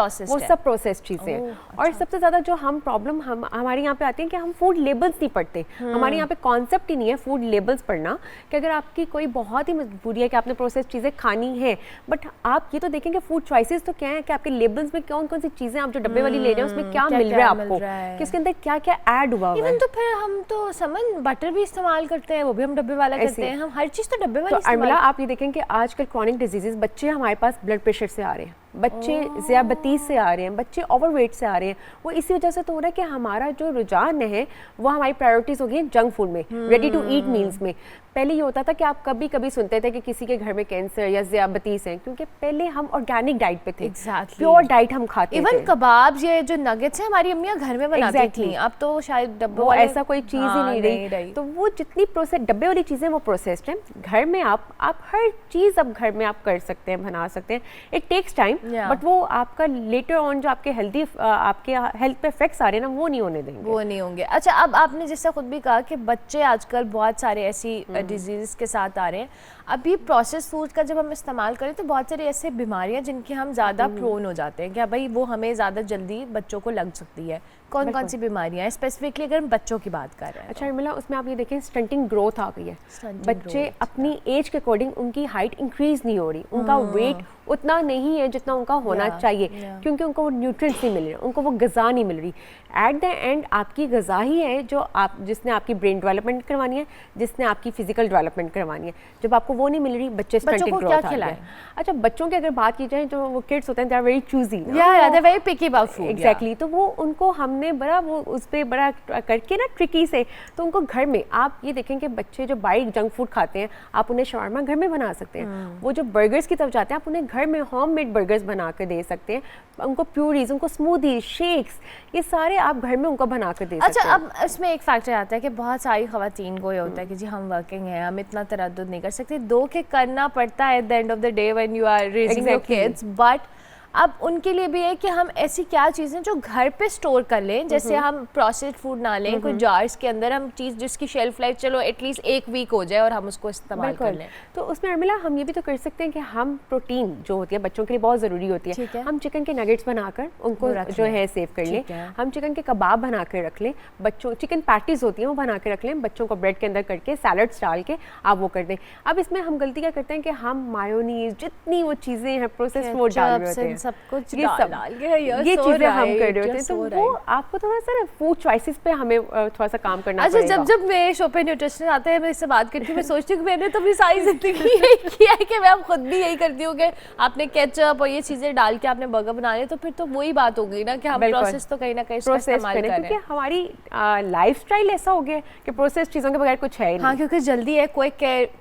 प्रोसेस चीज़ें हैं। और सबसे ज़्यादा जो हम प्रॉब्लम हमारे यहाँ पे आती है कि हम फूड लेबल्स नहीं पढ़ते। हमारे यहाँ पे कॉन्सेप्ट ही नहीं है फूड लेबल्स पढ़ना, कि अगर आपकी कोई बहुत ही मजबूरी है कि आपने प्रोसेस चीज़ें खानी है, बट आप ये तो देखेंगे फूड चॉइसेस तो क्या है कि आपके लेबल्स में कौन कौन सी चीज़ें आप जो डब्बे वाली ले रहे हैं उसमें क्या मिल रहा है आपको, कि इसके अंदर क्या क्या ऐड हुआ है। तो फिर हम तो समन बटर भी इस्तेमाल करते हैं, वो भी हम डब्बे वाला करते हैं, हम हर चीज़ तो डब्बे वाली। तो अर्मिला आप ये देखें कि आजकल क्रॉनिक डिजीजेस, बच्चे हमारे पास ब्लड प्रेशर से आ रहे हैं, बच्चे ज़ियाबतीस से आ रहे हैं, बच्चे ओवरवेट से आ रहे हैं, वो इसी वजह से तो हो रहा है कि हमारा जो रुझान है वो हमारी प्रायोरिटीज़ हो गई जंक फूड में, रेडी टू ईट मील्स में। पहले ये होता था कि आप कभी कभी सुनते थे कि किसी के घर में कैंसर या ज़ियाबतीस है, क्योंकि पहले हम ऑर्गेनिक डाइट पे थे, प्योर डाइट हम खाते थे। इवन कबाब ये जो नगेट्स हैं हमारी अम्मियाँ घर में बनाती थी, अब तो शायद डब्बे वो ऐसा कोई चीज़ ही नहीं रही। तो वो जितनी प्रोसेस डब्बे वाली चीज़ें वो प्रोसेस्ड हैं, घर में आप हर चीज़ अब घर में आप कर सकते हैं, बना सकते हैं। इट टेक्स टाइम, बट वो आपका लेटर ऑन जो आपके हेल्थ पे इफेक्ट्स आ रहे हैं ना वो नहीं होने देंगे, वो नहीं होंगे। अच्छा, अब आपने जैसा खुद भी कहा कि बच्चे आजकल बहुत सारे ऐसी डिजीज़ के साथ आ रहे हैं, अभी प्रोसेस फूड का जब हम इस्तेमाल करें तो बहुत सारी ऐसे बीमारियां जिनके हम ज़्यादा प्रोन हो जाते हैं, क्या भाई वो हमें ज़्यादा जल्दी बच्चों को लग सकती है? कौन कौन सी बीमारियां हैं स्पेसिफिकली अगर हम बच्चों की बात कर रहे हैं? अच्छा अर्मिला, उसमें आप ये देखें स्टंटिंग ग्रोथ आ गई है, बच्चे अपनी एज के अकॉर्डिंग उनकी हाइट इंक्रीज नहीं हो रही, उनका वेट उतना नहीं है जितना उनका होना चाहिए, क्योंकि उनको वो न्यूट्रिएंट्स नहीं मिल रहे, उनको वो ग़िज़ा नहीं मिल रही। एट द एंड आपकी ग़िज़ा ही है जो जिसने आपकी ब्रेन डेवलपमेंट करवानी है, जिसने आपकी फिजिकल डेवलपमेंट करवानी है। जब आपको वो नहीं मिल रही, बच्चे स्टंटिंग ग्रोथ आ गई। अच्छा, बच्चों की अगर बात की जाए जो वो किड्स होते हैं, they are very choosy, they are very picky about food. Exactly, तो वो उनको हमने बड़ा वो उस पर बड़ा करके ना ट्रिकी से, तो उनको घर में आप ये देखें कि बच्चे जो बाहर जंक फूड खाते हैं, आप उन्हें शवारमा घर में बना सकते हैं। वो जो बर्गर्स की तरफ जाते हैं, आप उन्हें घर में होममेड बर्गर्स डिनर्स बना कर दे सकते हैं, उनको प्यूरीज, उनको स्मूदी, शेक्स, ये सारे आप घर में उनको बना कर दे सकते अच्छा, हैं। अब इसमें एक फैक्टर आता है कि बहुत सारी ख़वातीन को ये होता है कि जी हम वर्किंग हैं, हम इतना तरद्दुद नहीं कर सकते, दो के करना पड़ता है at the end of the day when you are raising your Exactly. Kids, but अब उनके लिए भी है कि हम ऐसी क्या चीज़ें जो घर पे स्टोर कर लें, जैसे हम प्रोसेस्ड फूड ना लें, कोई जार्स के अंदर हम चीज़ जिसकी शेल्फ लाइफ चलो एटलीस्ट 1 वीक हो जाए और हम उसको इस्तेमाल कर लें। तो उसमें अर्मिला हम ये भी तो कर सकते हैं कि हम प्रोटीन जो होती है बच्चों के लिए बहुत ज़रूरी होती ठीक है। है, हम चिकन के नगेट्स बनाकर उनको वो रख जो लें। है सेव कर लें, ठीक है। हम चिकन के कबाब बना कर रख लें, बच्चों चिकन पैटीज होती हैं वो बना के रख लें, बच्चों को ब्रेड के अंदर करके सैलड्स डाल के आप वो कर दें। अब इसमें हम गलती क्या करते हैं कि हम मायोनीज, जितनी वो चीज़ें हैं प्रोसेस फूड डाल रहे होते हैं, सब कुछ ये डाल के, ये चीज़ें हम कर रहे होते हैं, तो वो आपको थोड़ा सा ना फूड चॉइसेस पे हमें थोड़ा सा काम करना अच्छा, पड़ेगा। जब मेरे शो पे न्यूट्रिशन आते हैं, मैं इससे बात करती हूँ, मैं सोचती हूँ कि मैंने तो अपनी सारी जिंदगी यही किया है कि मैं अब खुद भी यही करती हूँ कि आपने केचप और ये चीज़ें डाल के आपने बर्गर बना लिया, तो फिर तो वही बात हो गई ना कि हम बिल्कुल। प्रोसेस तो कहीं ना कहीं इसका प्रोसेस इस्तेमाल करें, कर रहे क्योंकि हैं। हमारी लाइफस्टाइल ऐसा हो गया है कि प्रोसेस चीज़ों के बगैर कुछ है ही नहीं। हाँ, क्योंकि जल्दी है, कोई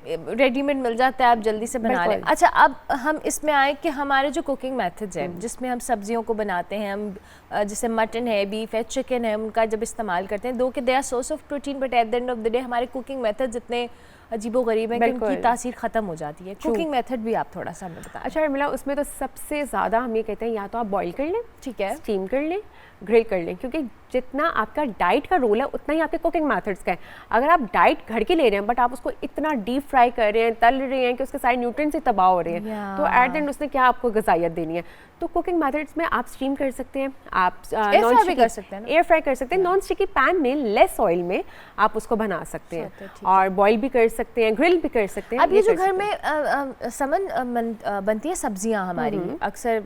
रेडीमेड मिल जाता है, आप जल्दी से बना लें। बिल्कुल। अच्छा, अब हम इसमें आए कि हमारे जो कुकिंग मेथड्स हैं जिसमें हम सब्जियों को बनाते हैं, हम जैसे मटन है, बीफ है, चिकन है, उनका जब इस्तेमाल करते हैं, दो के they are source of protein, but at the end of the day हमारे कुकिंग मेथड्स इतने अजीबो-गरीब हैं कि बिल्कुल। उनकी तासीर ख़त्म हो जाती है। कुकिंग मेथड भी आप थोड़ा सा हमें बताएं। अच्छा अर्मिला, उसमें तो सबसे ज़्यादा हम ये कहते हैं या तो आप बॉईल कर लें, ठीक है। स्टीम कर लें, ग्रिल कर लें, क्योंकि जितना आपका डाइट का रोल है उतना ही आपके कुकिंग मेथड्स का है। अगर आप डाइट घर के ले रहे हैं बट आप उसको इतना डीप फ्राई कर रहे हैं, तल रहे हैं कि उसके सारे न्यूट्रिएंट्स ही तबाह हो रहे हैं, तो एट द एंड उसने क्या आपको ग़िज़ाइयत देनी है। तो कुकिंग मेथड्स में आप स्टीम कर सकते हैं, आप फ्राई भी कर सकते हैं ना? एयर फ्राई कर सकते हैं, नॉन स्टिकी पैन में लेस ऑयल में आप उसको बना सकते ठीक हैं, है। और बॉईल भी कर सकते हैं, ग्रिल भी कर सकते हैं। अब ये जो कर घर सकते हैं। में समन बनती है सब्जियां हमारी, अक्सर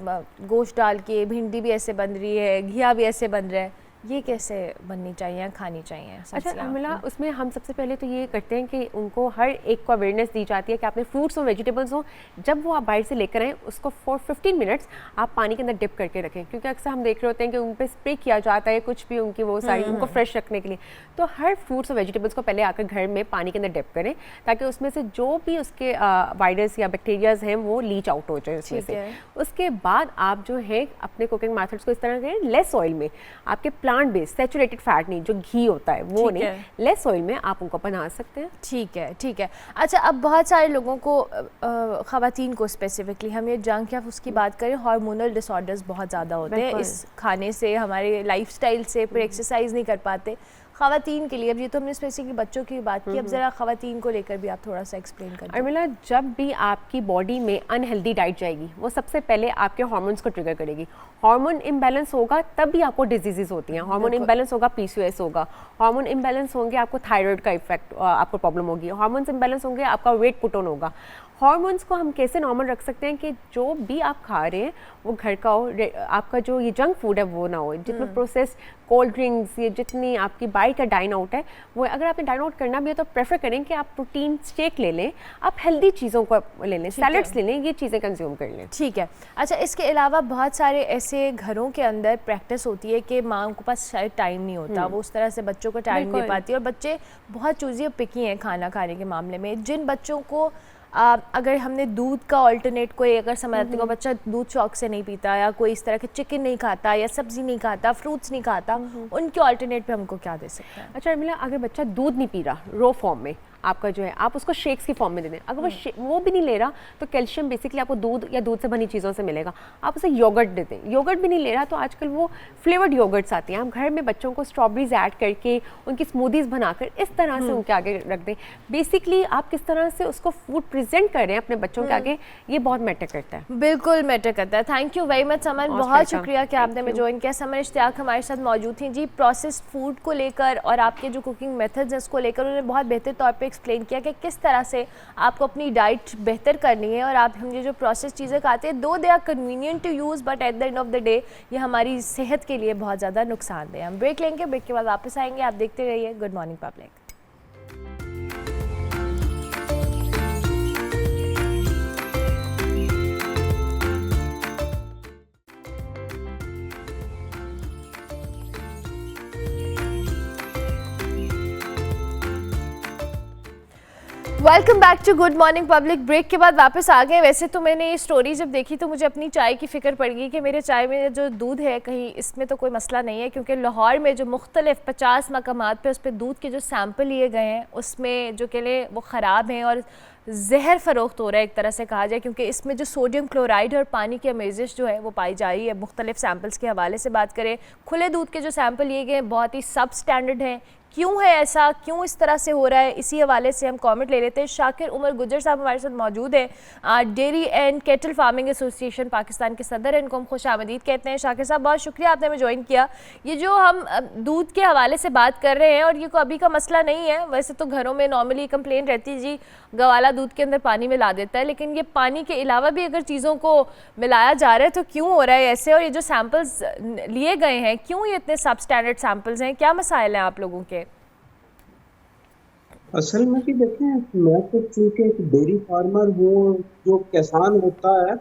गोश्त डाल के, भिंडी भी ऐसे बन रही है, घिया भी ऐसे बन रहा है, ये कैसे बननी चाहिए, खानी चाहिए अच्छा सब्जियां? अर्मिला, उसमें हम सबसे पहले तो ये करते हैं कि उनको हर एक को अवेयरनेस दी जाती है कि आपने फ्रूट्स और वेजिटेबल्स हो, जब वो आप बाहर से लेकर आएँ उसको फॉर 15 मिनट्स आप पानी के अंदर डिप करके रखें, क्योंकि अक्सर हम देख रहे होते हैं कि उन पर स्प्रे किया जाता है कुछ भी उनकी वो सारी उनको फ्रेश रखने के लिए। तो हर फ्रूट्स और वेजिटेबल्स को पहले आकर घर में पानी के अंदर डिप करें, ताकि उसमें से जो भी उसके वायरस या बैक्टीरियाज हैं वो लीच आउट हो जाए उसमें ठीक से। है। उसके बाद आप जो है अपने कुकिंग मेथड्स को इस तरह करें, लेस ऑयल में, आपके प्लांट बेस्ड सैचुरेटेड फैट नहीं, जो घी होता है वो ठीक नहीं, है। लेस ऑयल में आप उनको बना सकते हैं। ठीक है, ठीक है। अच्छा, अब बहुत सारे लोगों को ख़वातीन को स्पेसिफिकली हम ये जंक या उसकी बात करें, हार्मोनल डिसऑर्डर्स बहुत ज़्यादा होते हैं बिल्कुल। इस खाने से, हमारे लाइफस्टाइल से, फिर एक्सरसाइज नहीं कर पाते। ख़वातीन के लिए, अब ये तो हमने स्पेसिफिकली बच्चों की बात की, अब ज़रा ख़वातीन को लेकर भी आप थोड़ा सा एक्सप्लेन कर दें। अर्मिला, जब भी आपकी बॉडी में अनहेल्दी डाइट जाएगी वो सबसे पहले आपके हार्मोन्स को ट्रिगर करेगी। हार्मोन इम्बैलेंस होगा तब भी आपको डिजीजेस होती हैं, हार्मोन इम्बैलेंस होगा PCOS होगा, हार्मोन इम्बैलेंस होंगे आपको थायराइड का इफेक्ट आपको प्रॉब्लम होगी, हार्मोन्स इम्बैलेंस होंगे आपका वेट पुट ऑन होगा। हार्मोन्स को हम कैसे नॉर्मल रख सकते हैं कि जो भी आप खा रहे हैं वो घर का हो, आपका जो ये जंक फूड है वो ना हो, जितने प्रोसेस कोल्ड ड्रिंक्स, ये जितनी आपकी बाहर का डाइन आउट है वो, अगर आपने डाइन आउट करना भी है तो प्रेफर करें कि आप प्रोटीन शेक ले लें, आप हेल्दी चीज़ों को ले लें, सैलड्स ले लें, ये चीज़ें कंज्यूम कर लें। ठीक है। अच्छा, इसके अलावा बहुत सारे ऐसे घरों के अंदर प्रैक्टिस होती है कि माँ के पास शायद टाइम नहीं होता, वो उस तरह से बच्चों को टाइम दे पाती है, और बच्चे बहुत चूज़ी और पिकी हैं खाना खाने के मामले में। जिन बच्चों को अगर हमने दूध का ऑल्टरनेट कोई अगर समझती को बच्चा दूध शौक से नहीं पीता, या कोई इस तरह के चिकन नहीं खाता, या सब्जी नहीं खाता, फ्रूट्स नहीं खाता, उनके ऑल्टरनेट पे हमको क्या दे सकते हैं? अच्छा अर्मिला, अगर बच्चा दूध नहीं पी रहा रो फॉर्म में, आपका जो है आप उसको शेक्स की फॉर्म में दे दें। अगर वो भी नहीं ले रहा तो कैल्शियम बेसिकली आपको दूध या दूध से बनी चीज़ों से मिलेगा, आप उसे योगर्ट दे दें। योगर्ट भी नहीं ले रहा तो आजकल वो फ्लेवर्ड योगर्ट्स आती हैं, आप घर में बच्चों को स्ट्रॉबेरीज ऐड करके उनकी स्मूदीज़ बनाकर इस तरह से उनके आगे रख दें। बेसिकली आप किस तरह से उसको फूड प्रेजेंट कर रहे हैं अपने बच्चों के आगे, ये बहुत मैटर करता है। बिल्कुल मैटर करता है। थैंक यू वेरी मच समन, बहुत शुक्रिया कि आपने हमें ज्वाइन किया। समन इश्तियाक हमारे साथ मौजूद थी जी, प्रोसेस्ड फूड को लेकर और आपके जो कुकिंग मेथड्स हैं उसको लेकर उन्होंने बहुत बेहतर तौर पे एक्सप्लेन किया कि किस तरह से आपको अपनी डाइट बेहतर करनी है, और आप हम ये जो प्रोसेस चीज़ें खाते हैं, दो they are convenient to use, but at the end of the day ये हमारी सेहत के लिए बहुत ज़्यादा नुकसानदेह। हम ब्रेक लेंगे, ब्रेक के बाद वापस आएंगे, आप देखते रहिए good morning public. Welcome back to good morning public. Break के बाद वापस आ गए। वैसे तो मैंने ये स्टोरी जब देखी तो मुझे अपनी चाय की फ़िक्र पड़ गई कि मेरे चाय में जो दूध है कहीं इसमें तो कोई मसला नहीं है, क्योंकि लाहौर में जो मुख्तलिफ 50 मकामात पे उस पर दूध के जो सैंपल लिए गए हैं उसमें जो केले वो ख़राब हैं और जहर फ़रोख्त हो रहा है एक तरह से कहा जाए, क्योंकि इसमें जो सोडियम क्लोराइड और पानी की अमेजिश जो है वो पाई जा रही है। मुख्तलिफ सैंपल्स के हवाले से बात करें, खुले दूध के जो सैंपल लिए गए हैं बहुत ही सब स्टैंडर्ड हैं। क्यों है ऐसा, क्यों इस तरह से हो रहा है, इसी हवाले से हम कमेंट ले लेते हैं। शाकिर उमर गुजर साहब हमारे साथ मौजूद हैं, dairy and kettle farming association Pakistan के सदर हैं, इनको हम खुश आमदीद कहते हैं। शाकिर साहब बहुत शुक्रिया आपने हमें ज्वाइन किया। ये जो हम दूध के हवाले से बात कर रहे हैं और ये कोई अभी का मसला नहीं है, वैसे तो घरों में नॉर्मली कंप्लेन रहती है जी गवाला दूध के अंदर पानी मिला देता है, लेकिन ये पानी के अलावा भी अगर चीज़ों को मिलाया जा रहा है तो क्यों हो रहा है ऐसे? और ये जो सैम्पल्स लिए गए हैं क्यों ये इतने सब स्टैंडर्ड सैम्पल्स हैं, क्या मसाइल हैं आप लोगों के? असल में कि देखें, मैं तो चूंकि एक डेयरी फार्मर हूँ, जो किसान होता है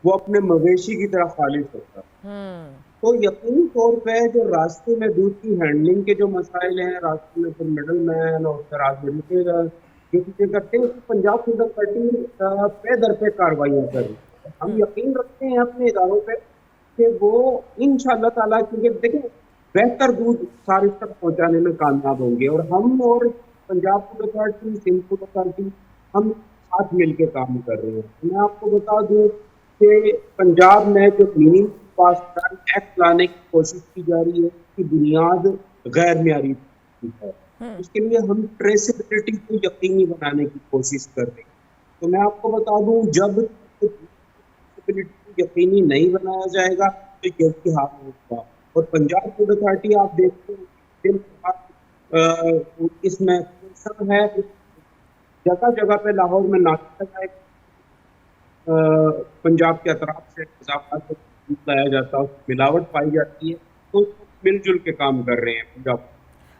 वो अपने मवेशी की तरह खालिश होता है। तो यकीनी तौर पे जो रास्ते में दूध की हैंडलिंग के जो मसाइल हैं, रास्ते में फिर मिडल मैन और फिर आगे जो चीजें करते हैं, उसको पंजाब शुगर पार्टी पे दर पे कार्रवाइयाँ कर रही है। हम यकीन रखते हैं अपने इदारों पे कि वो इंशाअल्लाह ताला, क्योंकि देखें बेहतर दूध सारे तक पहुँचाने में कामयाब होंगे और हम और Punjab food authority, Sindh food authority, हम साथ मिलकर काम कर रहे हैं। मैं आपको बता दूं कि पंजाब में जो क्लीनिंग पास एक्ट लाने की कोशिश की जा रही है उसकी बुनियाद गैर मियारी है। उसके लिए हम ट्रेसेबिलिटी को यकीनी बनाने की कोशिश कर रहे हैं। तो मैं आपको बता दूं, जब ट्रेसेबिलिटी को यकीनी नहीं बनाया जाएगा तो यही हाल होगा। और पंजाब फूड अथॉरिटी आप देखते हैं इसमें सब है, जगह जगह पे लाहौर में नाश्ता है, पंजाब के अतराफ से लाया जाता है, मिलावट पाई जाती है, तो मिलजुल के काम कर रहे हैं पंजाब।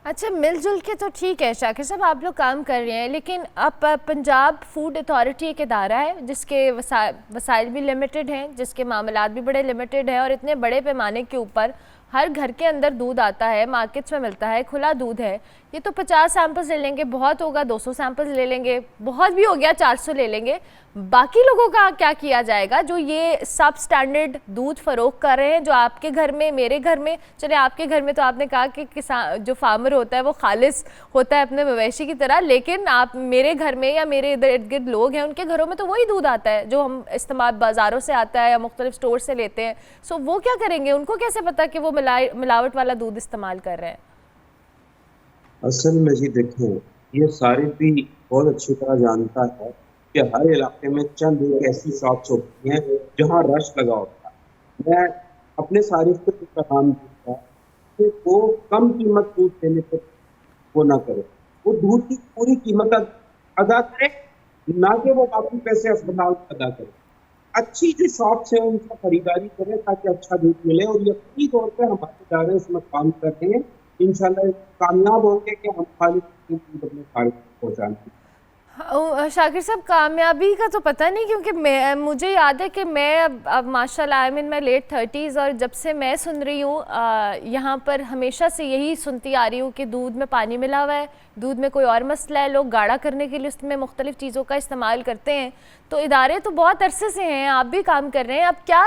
अच्छा, मिलजुल के तो ठीक है शाकिर साहब, आप लोग काम कर रहे हैं, लेकिन अब पंजाब फूड अथॉरिटी एक इदारा है जिसके वसाइल भी लिमिटेड हैं, जिसके मामलात भी बड़े लिमिटेड हैं और इतने बड़े पैमाने के ऊपर हर घर के अंदर दूध आता है, मार्केट्स में मिलता है, खुला दूध है। ये तो 50 सैंपल्स ले लेंगे बहुत होगा, 200 सैंपल्स ले लेंगे बहुत भी हो गया, 400 ले लेंगे, बाकी लोगों का क्या किया जाएगा जो ये सब स्टैंडर्ड दूध फ़रोख्त कर रहे हैं, जो आपके घर में, मेरे घर में, चले आपके घर में तो आपने कहा कि किसान जो फार्मर होता है वो खालिस होता है अपने मवेशी की तरह, लेकिन आप मेरे घर में या मेरे इधर इर्द गिर्द लोग हैं उनके घरों में तो वही दूध आता है जो हम इस्तेमाल बाज़ारों से आता है या मुख्तलिफ स्टोर से लेते हैं। सो वो क्या करेंगे, उनको कैसे पता कि वो मिलावट वाला दूध इस्तेमाल कर रहे हैं? असल में जी देखें, ये सारी भी बहुत अच्छी तरह जानता है कि हर इलाके में चंद एक ऐसी शॉप्स होती हैं जहां रश लगा होता है। मैं अपने सारिफ को पैगाम देता कि वो कम कीमत दूध देने पर वो ना करे, वो दूध की पूरी कीमत अदा करे, ना कि वो बाकी पैसे अस्पताल अदा करे। अच्छी जो शॉप्स हैं उनसे खरीदारी करें ताकि अच्छा दूध मिले, और यकीनी तौर पर हमारे इदारे इसमें काम कर रहे हैं। इंशाल्लाह कामयाब होंगे कि हम खाली अपने खारिज पहुँचाएंगे। शाकिर साहब, कामयाबी का तो पता नहीं, क्योंकि मुझे याद है कि मैं अब माशाल्लाह आई मीन मैं लेट 30s और जब से मैं सुन रही हूँ यहाँ पर हमेशा से यही सुनती आ रही हूँ कि दूध में पानी मिला हुआ है, दूध में कोई और मसला है, लोग गाढ़ा करने के लिए उसमें मुख्तलिफ चीज़ों का इस्तेमाल करते हैं। तो इदारे तो बहुत अरसे से हैं, आप भी काम कर रहे हैं, अब क्या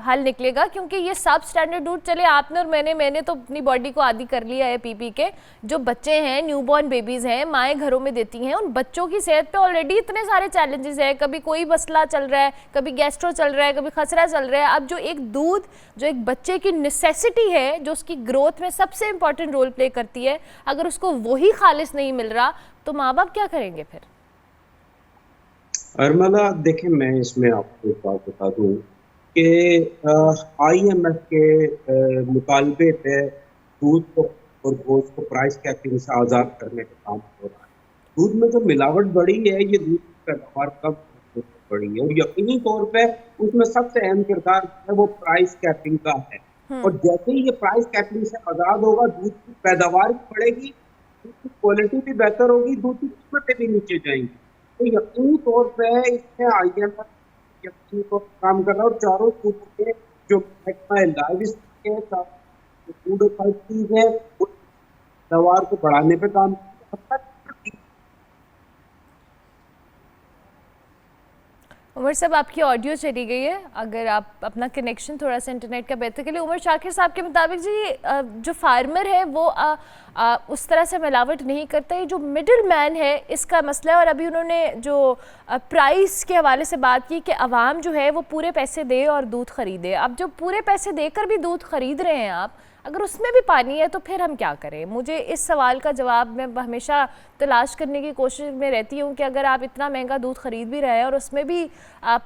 हल निकलेगा? क्योंकि ये सब स्टैंडर्ड दूध, चले आपने और मैंने तो अपनी बॉडी को आदी कर लिया है पी के, जो बच्चे हैं, न्यूबॉर्न बेबीज़ हैं, माएँ घरों में देती हैं, उन बच्चों की सेहत पे ऑलरेडी इतने सारे चैलेंजेस हैं, कभी कोई मसला चल रहा है, कभी गैस्ट्रो चल रहा है, कभी खसरा चल रहा है। अब जो एक दूध जो एक बच्चे की नेसेसिटी है, जो उसकी ग्रोथ में सबसे इंपॉर्टेंट रोल प्ले करती है, अगर उसको वही खालिस नहीं मिल रहा तो माँ बाप क्या करेंगे फिर? अरमला देखें, मैं इसमें आपको एक बात बता दूं कि IMF के मुतालबे पे दूध को और गोश्त को प्राइस कैपिंग से आज़ाद करने का काम हो रहा है। दूध में जो मिलावट बढ़ी है, ये दूध की पैदावार कम बढ़ी है, और यकीनी तौर पे उसमें सबसे अहम किरदार है वो प्राइस कैपिंग का है। और जैसे ही ये प्राइस कैपिंग से आज़ाद होगा, दूध की पैदावार भी बढ़ेगी, दूध की क्वालिटी भी बेहतर होगी, दूध की कीमतें भी नीचे जाएंगी। तो यकीनी तौर पे इसमें IMF यकीनी तौर पर काम कर रहा है, और चारों सूबों के जो फूड अथॉरिटीज है वो पैदावार को बढ़ाने पे काम कर रहा है। उमर साहब आपकी ऑडियो चली गई है, अगर आप अपना कनेक्शन थोड़ा सा इंटरनेट का बेहतर कर लिए। उमर शाकिर साहब के मुताबिक जी जो फार्मर है वो उस तरह से मिलावट नहीं करता, ये जो मिडिल मैन है इसका मसला है। और अभी उन्होंने जो प्राइस के हवाले से बात की कि आवाम जो है वो पूरे पैसे दे और दूध ख़रीदे। अब जो पूरे पैसे देकर भी दूध ख़रीद रहे हैं आप, अगर उसमें भी पानी है तो फिर हम क्या करें? मुझे इस सवाल का जवाब मैं हमेशा तलाश करने की कोशिश में रहती हूँ कि अगर आप इतना महंगा दूध ख़रीद भी रहे हैं और उसमें भी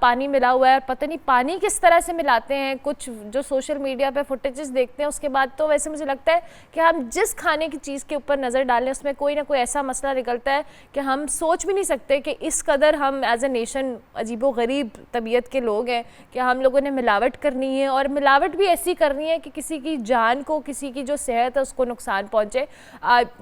पानी मिला हुआ है, और पता नहीं पानी किस तरह से मिलाते हैं, कुछ जो सोशल मीडिया पे फुटेजेस देखते हैं उसके बाद तो वैसे मुझे लगता है कि हम जिस खाने की चीज़ के ऊपर नज़र डालें उसमें कोई ना कोई ऐसा मसला निकलता है कि हम सोच भी नहीं सकते कि इस कदर हम एज ए नेशन अजीबो गरीब तबीयत के लोग हैं कि हम लोगों ने मिलावट करनी है, और मिलावट भी ऐसी करनी है कि किसी की जान को, किसी की जो सेहत है उसको नुकसान पहुँचे।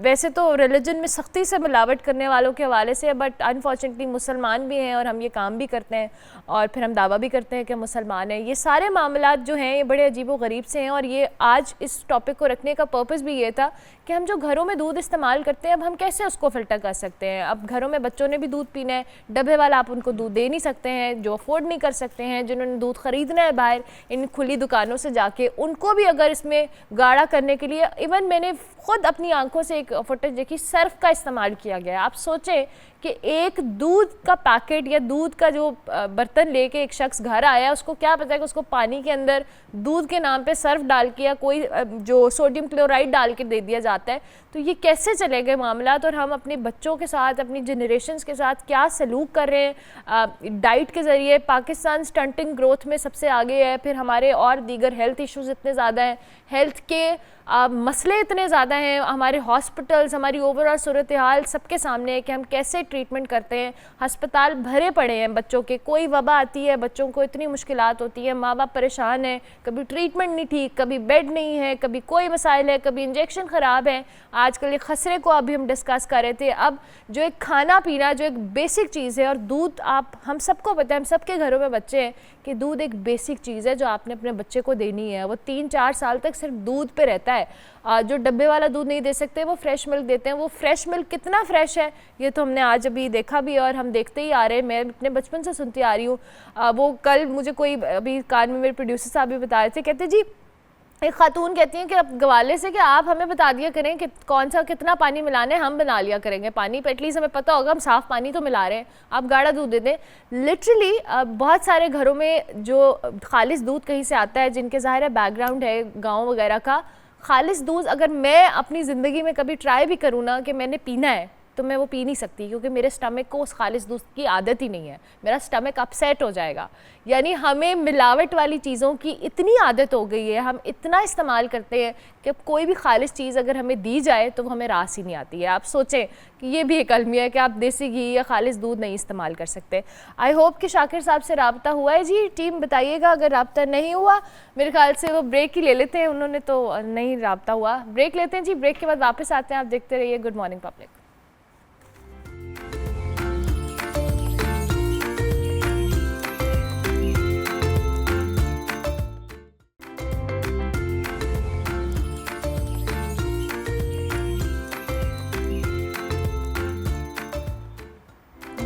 वैसे तो रिलीजन में सख्ती से मिलावट करने वालों के हवाले से, बट अनफॉर्चुनेटली मुसलमान भी हैं और हम ये काम भी करते हैं और फिर हम दावा भी करते हैं कि मुसलमान हैं। ये सारे मामलात जो हैं ये बड़े अजीब व गरीब से हैं, और ये आज इस टॉपिक को रखने का पर्पस भी ये था कि हम जो घरों में दूध इस्तेमाल करते हैं अब हम कैसे उसको फ़िल्टर कर सकते हैं। अब घरों में बच्चों ने भी दूध पीना है, डब्बे वाला आप उनको दूध दे नहीं सकते हैं, जो अफोर्ड नहीं कर सकते हैं, जिन्होंने दूध ख़रीदना है बाहर इन खुली दुकानों से जाके, उनको भी अगर इसमें गाढ़ा करने के लिए, इवन मैंने ख़ुद अपनी आंखों से एक फुटेज देखी, सर्फ का इस्तेमाल किया गया है। आप सोचें कि एक दूध का पैकेट या दूध का जो बर्तन लेके एक शख्स घर आया, उसको क्या पता है कि उसको पानी के अंदर दूध के नाम पे सर्फ डाल के या कोई जो सोडियम क्लोराइड डाल के दे दिया जाता है। तो ये कैसे चले गए मामलात, और हम अपने बच्चों के साथ, अपनी जनरेशन्स के साथ क्या सलूक कर रहे हैं। डाइट के ज़रिए पाकिस्तान स्टंटिंग ग्रोथ में सबसे आगे है, फिर हमारे और दीगर हेल्थ इश्यूज़ इतने ज़्यादा हैं, हेल्थ के मसले इतने ज़्यादा हैं, हमारे हॉस्पिटल्स, हमारी ओवरऑल सूरत हाल सबके सामने है कि हम कैसे ट्रीटमेंट करते हैं। हस्पताल भरे पड़े हैं बच्चों के, कोई वबा आती है बच्चों को इतनी मुश्किलात होती है, माँ बाप परेशान हैं, कभी ट्रीटमेंट नहीं ठीक, कभी बेड नहीं है, कभी कोई मसाइल है, कभी इंजेक्शन ख़राब है। आजकल ये खसरे को अभी हम डिस्कस कर रहे थे। अब जो एक खाना पीना जो एक बेसिक चीज़ है, और दूध, आप हम सबको पता है, हम सबके घरों में बच्चे हैं, कि दूध एक बेसिक चीज़ है जो आपने अपने बच्चे को देनी है। वो 3-4 साल तक सिर्फ दूध पे रहता है। जो डब्बे वाला दूध नहीं दे सकते वो फ्रेश मिल्क देते हैं। वो फ्रेश मिल्क कितना फ्रेश है ये तो हमने आज अभी देखा भी, और हम देखते ही आ रहे हैं। मैं अपने बचपन से सुनती आ रही हूँ। वो कल मुझे कोई अभी कान में मेरे प्रोड्यूसर साहब भी बता रहे थे, कहते जी एक खातून कहती हैं कि अब गवाले से कि आप हमें बता दिया करें कि कौन सा कितना पानी मिलाना है, हम बना लिया करेंगे पानी पे, एटलीस्ट हमें पता होगा हम साफ़ पानी तो मिला रहे हैं, आप गाढ़ा दूध दे दें। लिटरली बहुत सारे घरों में जो खालिस दूध कहीं से आता है, जिनके ज़ाहिर है बैकग्राउंड है गाँव वगैरह का, खालिस दूध अगर मैं अपनी ज़िंदगी में कभी ट्राई भी करूँ ना कि मैंने पीना है, तो मैं वो पी नहीं सकती, क्योंकि मेरे स्टमक को उस खालिस दूध की आदत ही नहीं है, मेरा स्टमक अपसेट हो जाएगा। यानी हमें मिलावट वाली चीज़ों की इतनी आदत हो गई है, हम इतना इस्तेमाल करते हैं कि अब कोई भी खालिस चीज़ अगर हमें दी जाए तो वो हमें रास ही नहीं आती है। आप सोचें कि ये भी एक अलमिया है कि आप देसी घी या खालिस दूध नहीं इस्तेमाल कर सकते। आई होप कि शाकिर साहब से रब्ता हुआ है जी, टीम बताइएगा अगर रब्ता नहीं हुआ। मेरे ख्याल से वो ब्रेक ही ले लेते हैं, उन्होंने तो नहीं रब्ता हुआ। ब्रेक लेते हैं जी, ब्रेक के बाद वापस आते हैं। आप देखते रहिए good morning public.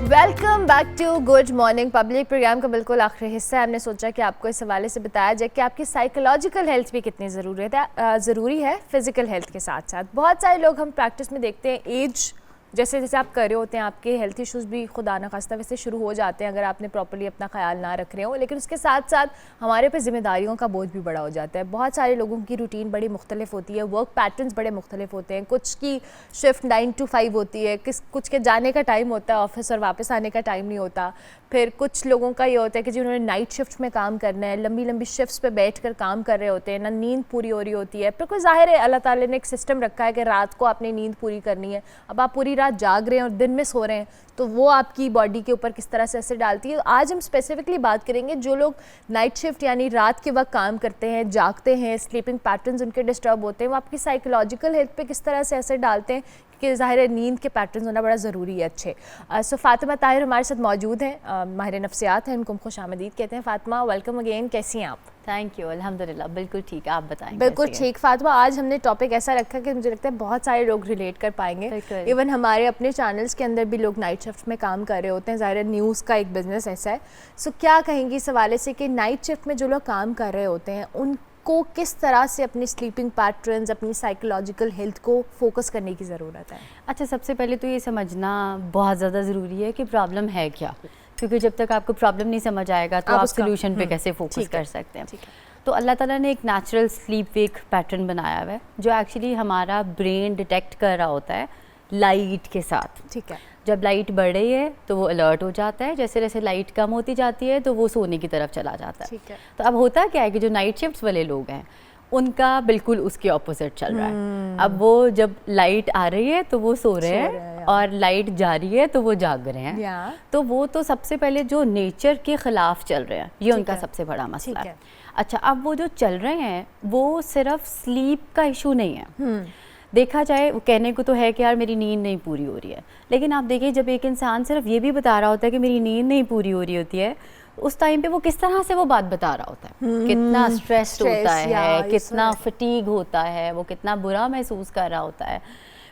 Welcome back to good morning public. Program का बिल्कुल आखिरी हिस्सा है। हमने सोचा कि आपको इस हवाले से बताया जाए कि आपकी साइकोलॉजिकल हेल्थ भी कितनी ज़रूरी है फिज़िकल हेल्थ के साथ साथ। बहुत सारे लोग हम प्रैक्टिस में देखते हैं, एज जैसे जैसे आप कर रहे होते हैं आपके हेल्थ इश्यूज़ भी खुदा न खास्ता वैसे शुरू हो जाते हैं अगर आपने प्रॉपर्ली अपना ख्याल ना रख रहे हो। लेकिन उसके साथ साथ हमारे पे ज़िम्मेदारियों का बोझ भी बड़ा हो जाता है। बहुत सारे लोगों की रूटीन बड़ी मुख्तलिफ होती है, वर्क पैटर्न्स बड़े मुख्तलिफ होते हैं। कुछ की शिफ्ट 9 to 5 होती है, कुछ के जाने का टाइम होता है ऑफिस और वापस आने का टाइम नहीं होता। फिर कुछ लोगों का ये होता है कि जिन्होंने नाइट शिफ्ट में काम करना है, लंबी लंबी शिफ्ट्स पे बैठ कर काम कर रहे होते हैं, ना नींद पूरी हो रही होती है। फिर कोई ज़ाहिर है अल्लाह ताला ने एक सिस्टम रखा है कि रात को आपने नींद पूरी करनी है। अब आप पूरी रात जाग रहे हैं और दिन में सो रहे हैं, तो वो आपकी बॉडी के ऊपर किस तरह से असर डालती है। आज हम स्पेसिफिकली बात करेंगे जो लोग नाइट शिफ्ट यानी रात के वक्त काम करते हैं, जागते हैं, स्लीपिंग पैटर्न्स उनके डिस्टर्ब होते हैं, वो आपकी साइकोलॉजिकल हेल्थ पे किस तरह से असर डालते हैं, कि ज़ाहिर है नींद के पैटर्न्स होना बड़ा ज़रूरी है अच्छे। सो फातिमा ताहिर हमारे साथ मौजूद हैं, माहिर नफ्सियात हैं, उनको खुश आमदीद कहते हैं। फातिमा वेलकम अगेन, कैसी हैं आप? थैंक यू, अल्हम्दुलिल्लाह बिल्कुल ठीक है। आप बताएं बिल्कुल कैसी है? ठीक फातिमा, आज हमने टॉपिक ऐसा रखा कि मुझे लगता है बहुत सारे लोग रिलेट कर पाएंगे। बिल्कुल। इवन हमारे अपने चैनल्स के अंदर भी लोग नाइट शिफ्ट में काम कर रहे होते हैं, ज़ाहिर है न्यूज़ का एक बिज़नेस ऐसा है। सो क्या कहेंगी इस हवाले से कि नाइट शिफ्ट में जो लोग काम कर रहे होते हैं उनको किस तरह से अपनी स्लीपिंग पैटर्न्स, अपनी साइकोलॉजिकल हेल्थ को फोकस करने की ज़रूरत है? अच्छा, सबसे पहले तो ये समझना बहुत ज़्यादा ज़रूरी है कि प्रॉब्लम है क्या, क्योंकि जब तक आपको प्रॉब्लम नहीं समझ आएगा तो आप आप उसका- सोल्यूशन पे कैसे फोकस ठीक है, कर सकते हैं। ठीक है। तो अल्लाह ताला ने एक नेचुरल स्लीप वेक पैटर्न बनाया हुआ है जो एक्चुअली हमारा ब्रेन डिटेक्ट कर रहा होता है लाइट के साथ। ठीक है। जब लाइट बढ़ रही है तो वो अलर्ट हो जाता है, जैसे जैसे लाइट कम होती जाती है तो वो सोने की तरफ चला जाता है। ठीक है। तो अब होता क्या है कि जो नाइट शिफ्ट्स वाले लोग हैं उनका बिल्कुल उसके ऑपोजिट चल रहा है। अब वो जब लाइट आ रही है तो वो सो रहे हैं और लाइट जा रही है तो वो जाग रहे हैं। या। तो वो तो सबसे पहले जो नेचर के खिलाफ चल रहे हैं, ये उनका है। सबसे बड़ा मसला ठीक है। अच्छा, अब वो जो चल रहे हैं वो सिर्फ स्लीप का इशू नहीं है। देखा जाए, वो कहने को तो है कि यार मेरी नींद नहीं पूरी हो रही है, लेकिन आप देखिए जब एक इंसान सिर्फ ये भी बता रहा होता है कि मेरी नींद नहीं पूरी हो रही होती है, उस टाइम पे वो किस तरह से वो बात बता रहा होता है, कितना स्ट्रेस होता या, है, ये कितना सब है। फटीग होता है, वो कितना बुरा महसूस कर रहा होता है।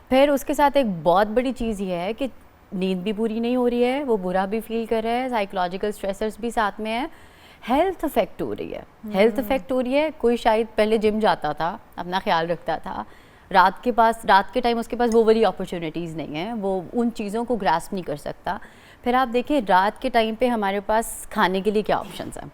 फिर उसके साथ एक बहुत बड़ी चीज़ ये है कि नींद भी पूरी नहीं हो रही है, वो बुरा भी फील कर रहा है, साइकोलॉजिकल स्ट्रेसर्स भी साथ में है, हेल्थ अफेक्ट हो रही है। हेल्थ अफेक्ट हो रही है। कोई शायद पहले जिम जाता था, अपना ख्याल रखता था, रात के टाइम उसके पास वो वाली अपॉर्चुनिटीज़ नहीं है, वो उन चीज़ों को ग्रास्प नहीं कर सकता। फिर आप देखिए रात के टाइम पे हमारे पास खाने के लिए क्या ऑप्शंस हैं।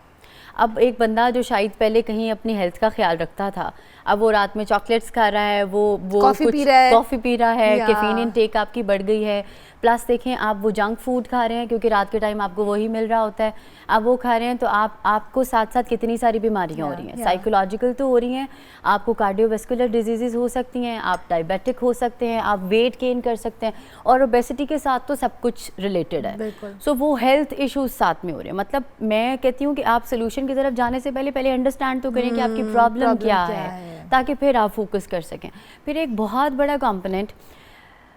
अब एक बंदा जो शायद पहले कहीं अपनी हेल्थ का ख्याल रखता था, अब वो रात में चॉकलेट्स खा रहा है, वो कॉफ़ी कुछ पी रहा है। कॉफ़ी पी रहा है, या। कैफीन इनटेक आपकी बढ़ गई है। प्लस देखें आप वो जंक फूड खा रहे हैं क्योंकि रात के टाइम आपको वही मिल रहा होता है, आप वो खा रहे हैं तो आपको साथ साथ कितनी सारी बीमारियां हो रही हैं। साइकोलॉजिकल तो हो रही हैं, आपको कार्डियोवैस्कुलर डिजीज़ हो सकती हैं, आप डायबिटिक हो सकते हैं, आप वेट गेन कर सकते हैं, और ओबेसिटी के साथ तो सब कुछ रिलेटेड है। सो वो हेल्थ इश्यूज साथ में हो रहे हैं। मतलब मैं कहती हूँ कि आप सोल्यूशन की तरफ जाने से पहले अंडरस्टैंड तो करें कि आपकी प्रॉब्लम क्या है, ताकि फिर आप फोकस कर सकें। फिर एक बहुत बड़ा कंपोनेंट,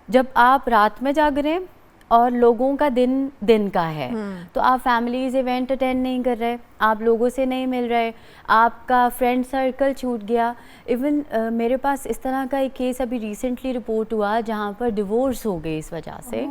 जब आप रात में जाग रहे हैं और लोगों का दिन का है, तो आप फैमिलीज इवेंट अटेंड नहीं कर रहे, आप लोगों से नहीं मिल रहे, आपका फ्रेंड सर्कल छूट गया। इवन मेरे पास इस तरह का एक केस अभी रिसेंटली रिपोर्ट हुआ जहाँ पर डिवोर्स हो गई इस वजह से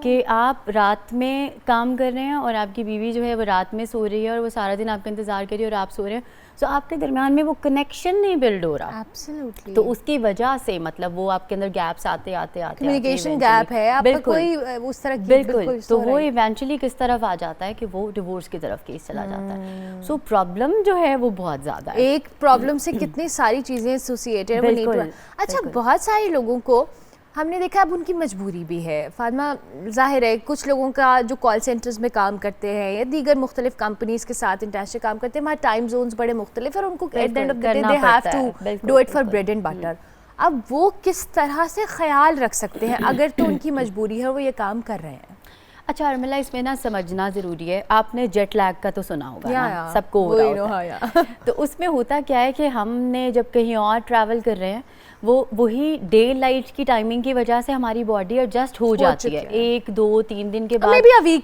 कि आप रात में काम कर रहे हैं और आपकी बीवी जो है वो रात में सो रही है और वो सारा दिन आपका इंतज़ार कर रही है और आप सो रहे हैं, तो आपके दरमियान में वो कनेक्शन नहीं बिल्ड हो रहा। एब्सोल्युटली। तो उसकी वजह से मतलब वो आपके अंदर गैप्स आते कम्युनिकेशन गैप है, आपका कोई उस तरह की बिल्कुल, तो वो इवेंचुअली किस तरफ आ जाता है कि वो डिवोर्स की तरफ केस चला जाता है। सो प्रॉब्लम जो है वो बहुत ज़्यादा है। एक प्रॉब्लम से कितनी सारी चीज़ें एसोसिएटेड है। बिल्कुल, अच्छा, बिल्कुल। बहुत सारे लोगों को हमने देखा अब उनकी मजबूरी भी है फातिमा, जाहिर है कुछ लोगों का जो कॉल सेंटर्स में काम करते हैं या दीगर मुख्तलिफ कंपनीज के साथ इंटरनेशनल काम करते हैं, वहाँ टाइम जोन्स बड़े मुख्तलिफ और उनको at the end of the day they have to do it for bread and butter. अब वो किस तरह से ख्याल रख सकते हैं अगर तो उनकी मजबूरी है, वो ये काम कर रहे हैं? अच्छा अर्मिला, इसमें ना समझना ज़रूरी है, आपने जेट लैग का तो सुना होगा ना, सबको हो वही रहा होता है। तो उसमें होता क्या है कि हमने जब कहीं और ट्रैवल कर रहे हैं, वही डे लाइट की टाइमिंग की वजह से हमारी बॉडी एडजस्ट हो जाती है। 1, 2, 3 दिन के बाद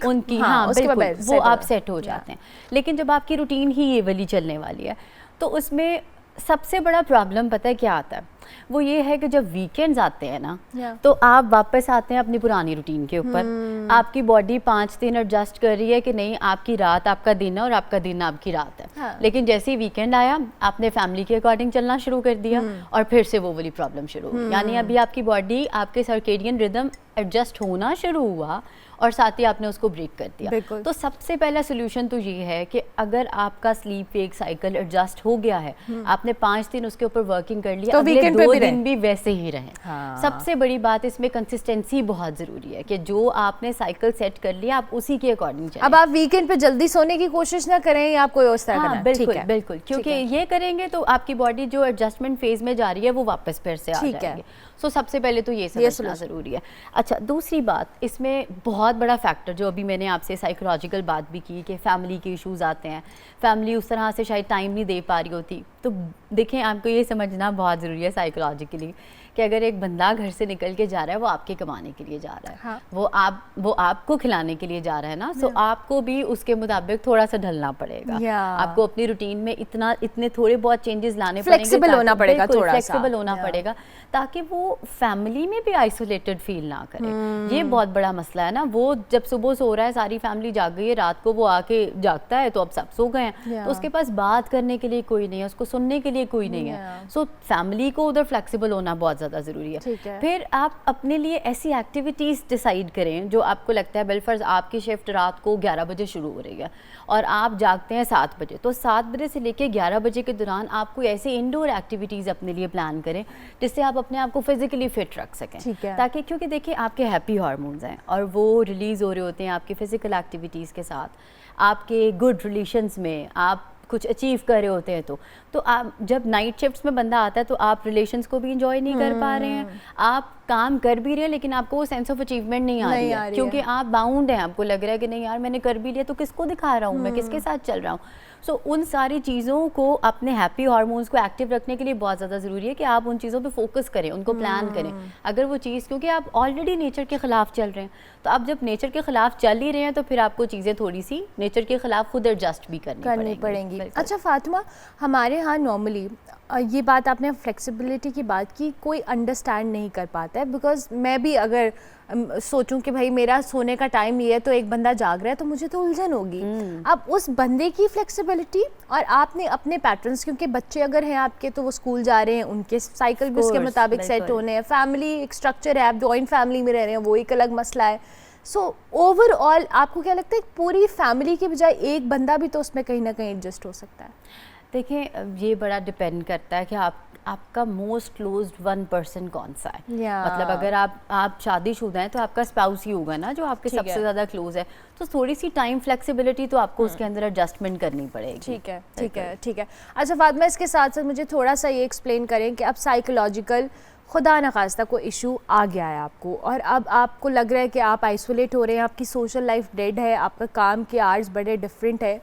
उनकी बिल्कुल वो आप सेट हो जाते हैं। लेकिन जब आपकी रूटीन ही ये वाली चलने वाली है, तो उसमें सबसे बड़ा प्रॉब्लम पता है क्या आता है? वो ये है कि जब वीकेंड्स आते हैं ना, तो आप वापस आते हैं अपनी पुरानी रूटीन के ऊपर। आपकी बॉडी 5 दिन एडजस्ट कर रही है कि नहीं, आपकी रात आपका दिन है और आपका दिन आपकी रात है। लेकिन जैसे ही वीकेंड आया, आपने फैमिली के अकॉर्डिंग चलना शुरू कर दिया और फिर से वो वाली प्रॉब्लम शुरू हुई। यानी अभी आपकी बॉडी, आपके सर्केडियन रिदम एडजस्ट होना शुरू हुआ और साथ ही आपने उसको ब्रेक कर दिया। तो सबसे पहला सोल्यूशन तो ये है कि अगर आपका स्लीप वेक साइकिल एडजस्ट हो गया है, आपने 5 दिन उसके ऊपर वर्किंग कर लिया, तो अगले 2 दिन भी वैसे ही रहें। सबसे बड़ी बात इसमें कंसिस्टेंसी बहुत ज़रूरी है कि जो आपने साइकिल सेट कर लिया आप उसी के अकॉर्डिंग चलें। अब आप वीकेंड पे जल्दी सोने की कोशिश ना करें या आप कोई उस तरह करना। बिल्कुल बिल्कुल, क्योंकि ये करेंगे तो आपकी बॉडी जो एडजस्टमेंट फेज में जा रही है वो वापस फिर से आ जाएगी। सो सबसे पहले तो ये समझना ज़रूरी है। अच्छा, दूसरी बात, इसमें बहुत बड़ा फैक्टर जो अभी मैंने आपसे साइकोलॉजिकल बात भी की कि फैमिली के इश्यूज़ आते हैं, फैमिली उस तरह से शायद टाइम नहीं दे पा रही होती। तो देखें, आपको ये समझना बहुत ज़रूरी है साइकोलॉजिकली कि अगर एक बंदा घर से निकल के जा रहा है वो आपके कमाने के लिए जा रहा है, हाँ। वो आपको खिलाने के लिए जा रहा है ना, सो आपको भी उसके मुताबिक थोड़ा सा ढलना पड़ेगा। आपको अपनी रूटीन में इतने थोड़े बहुत चेंजेस लाने पड़ेंगे, फ्लेक्सिबल होना पड़ेगा, थोड़ा फ्लेक्सिबल होना पड़ेगा ताकि वो फैमिली में भी आइसोलेटेड फील ना करे। ये बहुत बड़ा मसला है ना, वो जब सुबह सो रहा है, सारी फैमिली जाग गई है, रात को वो आके जागता है तो अब सब सो गए हैं, तो उसके पास बात करने के लिए कोई नहीं है, उसको सुनने के लिए कोई नहीं है। सो फैमिली को उधर फ्लेक्सिबल होना बहुत ज़्यादा ज़रूरी है। फिर आप अपने लिए ऐसी एक्टिविटीज़ डिसाइड करें जो आपको लगता है, बिलफर्ज आपकी शिफ्ट रात को 11 बजे शुरू हो रही है और आप जागते हैं 7 बजे, तो 7 बजे से लेकर 11 बजे के दौरान आप कोई ऐसी इंडोर एक्टिविटीज़ अपने लिए प्लान करें जिससे आप अपने आप को फिजिकली फिट रख सकें, ताकि क्योंकि देखिए आपके हैप्पी हार्मोन्स हैं और वो रिलीज़ हो रहे होते हैं आपकी फ़िज़िकल एक्टिविटीज़ के साथ, आपके गुड रिलेशंस में आप कुछ अचीव कर रहे होते हैं। तो आप जब नाइट शिफ्ट्स में बंदा आता है तो आप रिलेशंस को भी इंजॉय नहीं कर पा रहे हैं, आप काम कर भी रहे हैं लेकिन आपको वो सेंस ऑफ अचीवमेंट नहीं आ रही है क्योंकि आप बाउंड हैं, आपको लग रहा है कि नहीं यार मैंने कर भी लिया तो किसको दिखा रहा हूँ, मैं किसके साथ चल रहा हूँ। सो उन सारी चीज़ों को अपने हैप्पी हार्मोन्स को एक्टिव रखने के लिए बहुत ज़्यादा ज़रूरी है कि आप उन चीज़ों पे फोकस करें, उनको प्लान करें। अगर वो चीज़, क्योंकि आप ऑलरेडी नेचर के ख़िलाफ़ चल रहे हैं, तो आप जब नेचर के ख़िलाफ़ चल ही रहे हैं तो फिर आपको चीज़ें थोड़ी सी नेचर के ख़िलाफ़ खुद एडजस्ट भी करनी पड़ेंगी। अच्छा फातिमा, हमारे यहाँ नॉर्मली ये बात आपने फ्लेक्सिबिलिटी की बात की, कोई अंडरस्टैंड नहीं कर पाता है, बिकॉज मैं भी अगर सोचूं कि भाई मेरा सोने का टाइम ये है तो एक बंदा जाग रहा है तो मुझे तो उलझन होगी। अब उस बंदे की फ्लेक्सिबिलिटी और आपने अपने पैटर्न्स, क्योंकि बच्चे अगर हैं आपके तो वो स्कूल जा रहे हैं, उनके साइकिल भी उसके मुताबिक सेट होने हैं, फैमिली एक स्ट्रक्चर है, आप जॉइंट फैमिली में रह रहे हैं, वो एक अलग मसला है। सो ओवरऑल आपको क्या लगता है पूरी फैमिली के बजाय एक बंदा भी तो उसमें कहीं ना कहीं एडजस्ट हो सकता है? देखिए ये बड़ा डिपेंड करता है कि आपका मोस्ट क्लोज्ड 1% कौन सा है। मतलब अगर आप शादीशुदा हैं तो आपका स्पाउस ही होगा ना जो आपके सबसे ज़्यादा क्लोज है, तो थोड़ी सी टाइम फ्लेक्सिबिलिटी तो आपको उसके अंदर एडजस्टमेंट करनी पड़ेगी। ठीक है। अच्छा फातिमा, इसके साथ साथ मुझे थोड़ा सा ये एक्सप्लेन करें कि अब साइकोलॉजिकल खुदा न खास्ता कोई इशू आ गया है आपको और अब आपको लग रहा है कि आप आइसोलेट हो रहे हैं, आपकी सोशल लाइफ डेड है, आपका काम के आवर्स बड़े डिफरेंट है,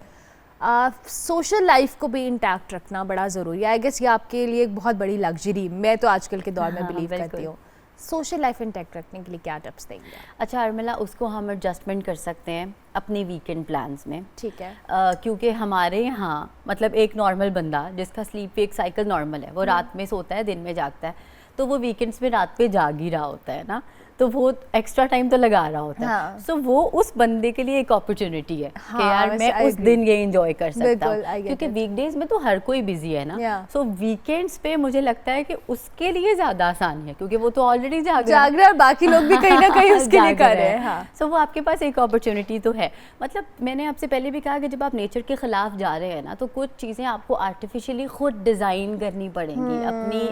सोशल लाइफ को भी इंटैक्ट रखना बड़ा ज़रूरी है। आई गेस ये आपके लिए एक बहुत बड़ी लग्जरी, मैं तो आजकल के दौर में बिलीव करती हूँ। सोशल लाइफ इंटैक्ट रखने के लिए क्या टिप्स देंगे? अच्छा अर्मिला, उसको हम एडजस्टमेंट कर सकते हैं अपने वीकेंड प्लान्स में। ठीक है। क्योंकि हमारे यहाँ मतलब एक नॉर्मल बंदा जिसका स्लीप वेक साइकिल नॉर्मल है, वो रात में सोता है दिन में जागता है, तो वो वीकेंड्स में रात पे जाग ही रहा होता है ना, तो वो एक्स्ट्रा टाइम तो लगा रहा होता है। सो वो उस बंदे के लिए एक अपॉर्चुनिटी है कि यार मैं उस दिन ये एंजॉय कर सकता हूँ, क्योंकि वीकडेज में तो हर कोई बिजी है ना। सो वीकेंड्स पे मुझे लगता है कि उसके लिए ज़्यादा आसान है क्योंकि वो तो ऑलरेडी जाग रहा है और बाकी लोग भी कहीं ना कहीं उसके लिए कर रहे हैं। सो वो आपके पास एक अपॉर्चुनिटी तो है। मतलब मैंने आपसे पहले भी कहा कि जब आप नेचर के खिलाफ जा रहे हैं ना, तो कुछ चीज़ें आपको आर्टिफिशियली खुद डिज़ाइन करनी पड़ेंगी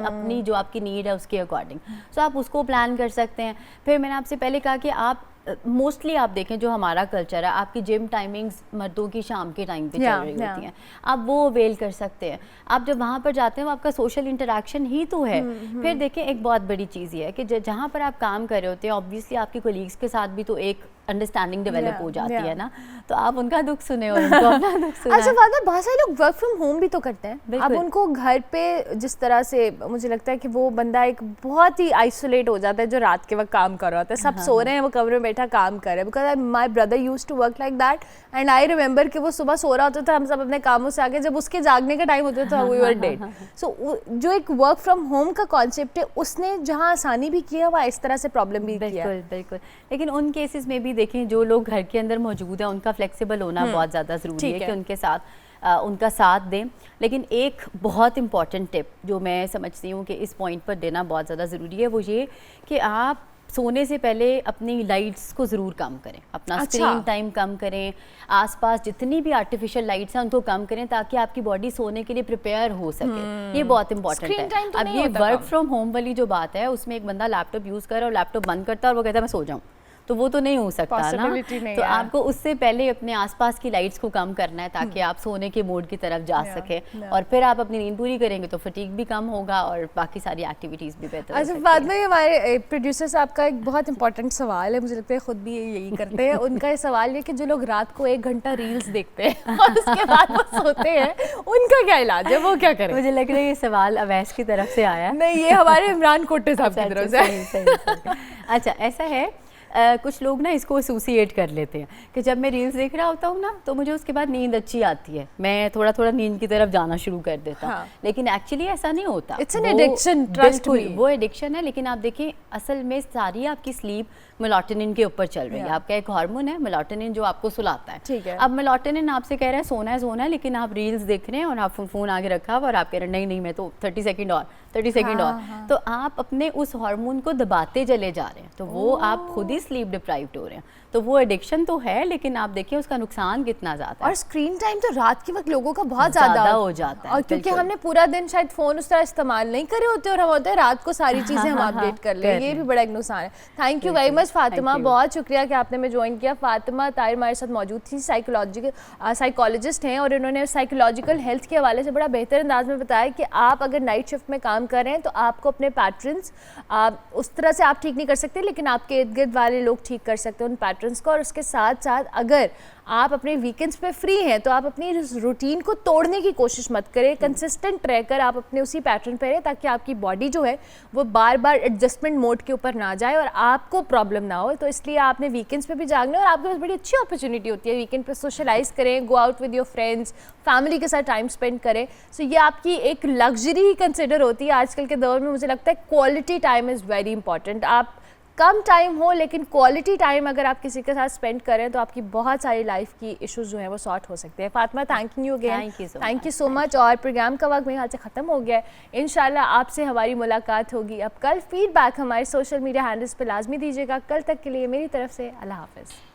अपनी जो आपकी नीड है उसके अकॉर्डिंग। सो आप उसको प्लान कर सकते हैं। फिर मैंने आपसे पहले कहा कि आप मोस्टली आप देखें जो हमारा कल्चर है, आपकी जिम टाइमिंग्स मर्दों की शाम के टाइम पे चल रही होती हैं, आप वो अवेल कर सकते हैं। आप जब वहाँ पर जाते हैं वो आपका सोशल इंटरेक्शन ही तो है। फिर देखें एक बहुत बड़ी चीज़ ये है कि जहाँ पर आप काम कर रहे होते हैं ऑब्वियसली आपके कोलीग्स के साथ भी तो एक अंडरस्टैंडिंग डेवलप हो जाती है ना, तो आप उनका दुख सुने और उनको अपना दुख सुने। अच्छा फातिमा, बहुत सारे लोग वर्क फ्रॉम होम भी तो करते हैं। अब उनको घर पे जिस तरह से मुझे लगता है कि वो बंदा एक बहुत ही आइसोलेट हो जाता है जो रात के वक्त काम कर रहा होता है, सब सो रहे हैं, वो कमरे में बैठा काम कर रहे हैं। Because my brother used to work like that and I remember कि वो सुबह सो रहा होता था, हम सब अपने कामों से आगे, जब उसके जागने का टाइम होता था वी वर डेड। सो जो एक वर्क फ्रॉम होम का कॉन्सेप्ट है उसने जहाँ आसानी भी किया वहाँ इस तरह से प्रॉब्लम भी किया। बिल्कुल। लेकिन उन केसेस में भी देखें जो लोग घर के अंदर मौजूद है उनका फ्लेक्सिबल होना बहुत ज़्यादा ज़रूरी है कि उनके साथ उनका साथ दें। लेकिन एक बहुत इंपॉर्टेंट टिप जो मैं समझती हूँ कि इस पॉइंट पर देना बहुत ज़्यादा ज़रूरी है वो ये कि आप सोने से पहले अपनी लाइट्स को ज़रूर कम करें, अपना स्क्रीन टाइम कम करें, आसपास जितनी भी आर्टिफिशियल लाइट्स हैं उनको कम करें ताकि आपकी बॉडी सोने के लिए प्रिपेयर हो सके। ये बहुत इंपॉर्टेंट है। अब ये वर्क फ्रॉम होम वाली जो बात है उसमें एक बंदा लैपटॉप यूज़ कर और लैपटॉप बंद करता है और वो कहता है मैं सो जाऊँ, तो वो तो नहीं हो सकता ना। Possibility नहीं तो है। आपको उससे पहले अपने आसपास की लाइट्स को कम करना है ताकि आप सोने के मोड की तरफ जा सके, और फिर आप अपनी नींद पूरी करेंगे तो फटीग भी कम होगा और बाकी सारी एक्टिविटीज़ भी बेहतर हो अच्छा, सकती बाद हैं। में हमारे प्रोड्यूसर साहब का एक बहुत इंपॉर्टेंट सवाल है, मुझे लगता है खुद भी यही करते हैं। उनका ये सवाल है कि जो लोग रात को 1 घंटा रील्स देखते हैं और उसके बाद वो सोते हैं, उनका क्या इलाज है, वो क्या करें? मुझे लग रहा है ये सवाल अवैस की तरफ से आया है। नहीं, ये हमारे इमरान कोटे साहब की तरफ से। सही। अच्छा, ऐसा है कुछ लोग ना इसको एसोसिएट कर लेते हैं कि जब मैं रील्स देख रहा होता हूँ ना तो मुझे उसके बाद नींद अच्छी आती है, मैं थोड़ा थोड़ा नींद की तरफ जाना शुरू कर देता हूँ। हाँ। लेकिन एक्चुअली ऐसा नहीं होता। It's an वो addiction, trust बिल्कुल, me। वो एडिक्शन है। लेकिन आप देखिए असल में सारी आपकी स्लीप मेलाटोनिन के ऊपर चल रही है। आपका एक हार्मोन है मेलाटोनिन जो आपको सुलाता है। ठीक है। अब मेलाटोनिन आपसे कह रहा है सोना है, लेकिन आप रील्स देख रहे हैं और आप फ़ोन आगे रखा हुआ और आप कह रहे हैं नहीं मैं तो 30 सेकंड और तो आप अपने उस हार्मोन को दबाते चले जा रहे हैं, तो वो आप खुद ही स्लीप डिप्राइव्ड हो रहे हैं। तो वो एडिक्शन तो है, लेकिन आप देखिए उसका नुकसान कितना ज़्यादा और है। स्क्रीन टाइम तो रात के वक्त लोगों का बहुत ज़्यादा हो जाता है, और क्योंकि बिल्कुल। हमने पूरा दिन शायद फ़ोन उस तरह इस्तेमाल नहीं करे होते और हम होते हैं रात को सारी चीज़ें हम अपडेट कर ले, ये भी बड़ा एक नुकसान है। Thank you very much Fatima, बहुत शुक्रिया कि आपने हमें ज्वाइन किया। फातिमा ताहिर हमारे साथ मौजूद थी, साइकोलॉजिस्ट हैं और इन्होंने साइकोलॉजिकल हेल्थ के हवाले से बड़ा बेहतर अंदाज में बताया कि आप अगर नाइट शिफ्ट में काम कर रहे हैं तो आपको अपने पैटर्न्स उस तरह से आप ठीक नहीं कर सकते, लेकिन आपके इर्द गिर्द वाले लोग ठीक कर सकते हैं उन पैटर्न्स को। और उसके साथ साथ अगर आप अपने वीकेंड्स पे फ्री हैं तो आप अपनी रूटीन को तोड़ने की कोशिश मत करें, कंसिस्टेंट रहकर आप अपने उसी पैटर्न पे रहें ताकि आपकी बॉडी जो है वो बार बार एडजस्टमेंट मोड के ऊपर ना जाए और आपको प्रॉब्लम ना हो। तो इसलिए आपने वीकेंड्स पे भी जागना है और आपके पास बड़ी अच्छी अपॉर्चुनिटी होती है वीकेंड पे सोशलाइज करें, go out with your friends, family के साथ टाइम स्पेंड करें। सो ये आपकी एक लग्जरी ही कंसिडर होती है आजकल के दौर में। मुझे लगता है quality time is very important. आप कम टाइम हो लेकिन क्वालिटी टाइम अगर आप किसी के साथ स्पेंड करें तो आपकी बहुत सारी लाइफ की इश्यूज जो हैं वो सॉर्ट हो सकते हैं। Fatima, thank you again, thank you so much. और प्रोग्राम का वक्त मेरे ख्याल से ख़त्म हो गया है। इंशाल्लाह आपसे हमारी मुलाकात होगी। अब कल फीडबैक हमारे सोशल मीडिया हैंडल्स पे लाजमी दीजिएगा। कल तक के लिए मेरी तरफ से अल्लाह हाफ़िज़।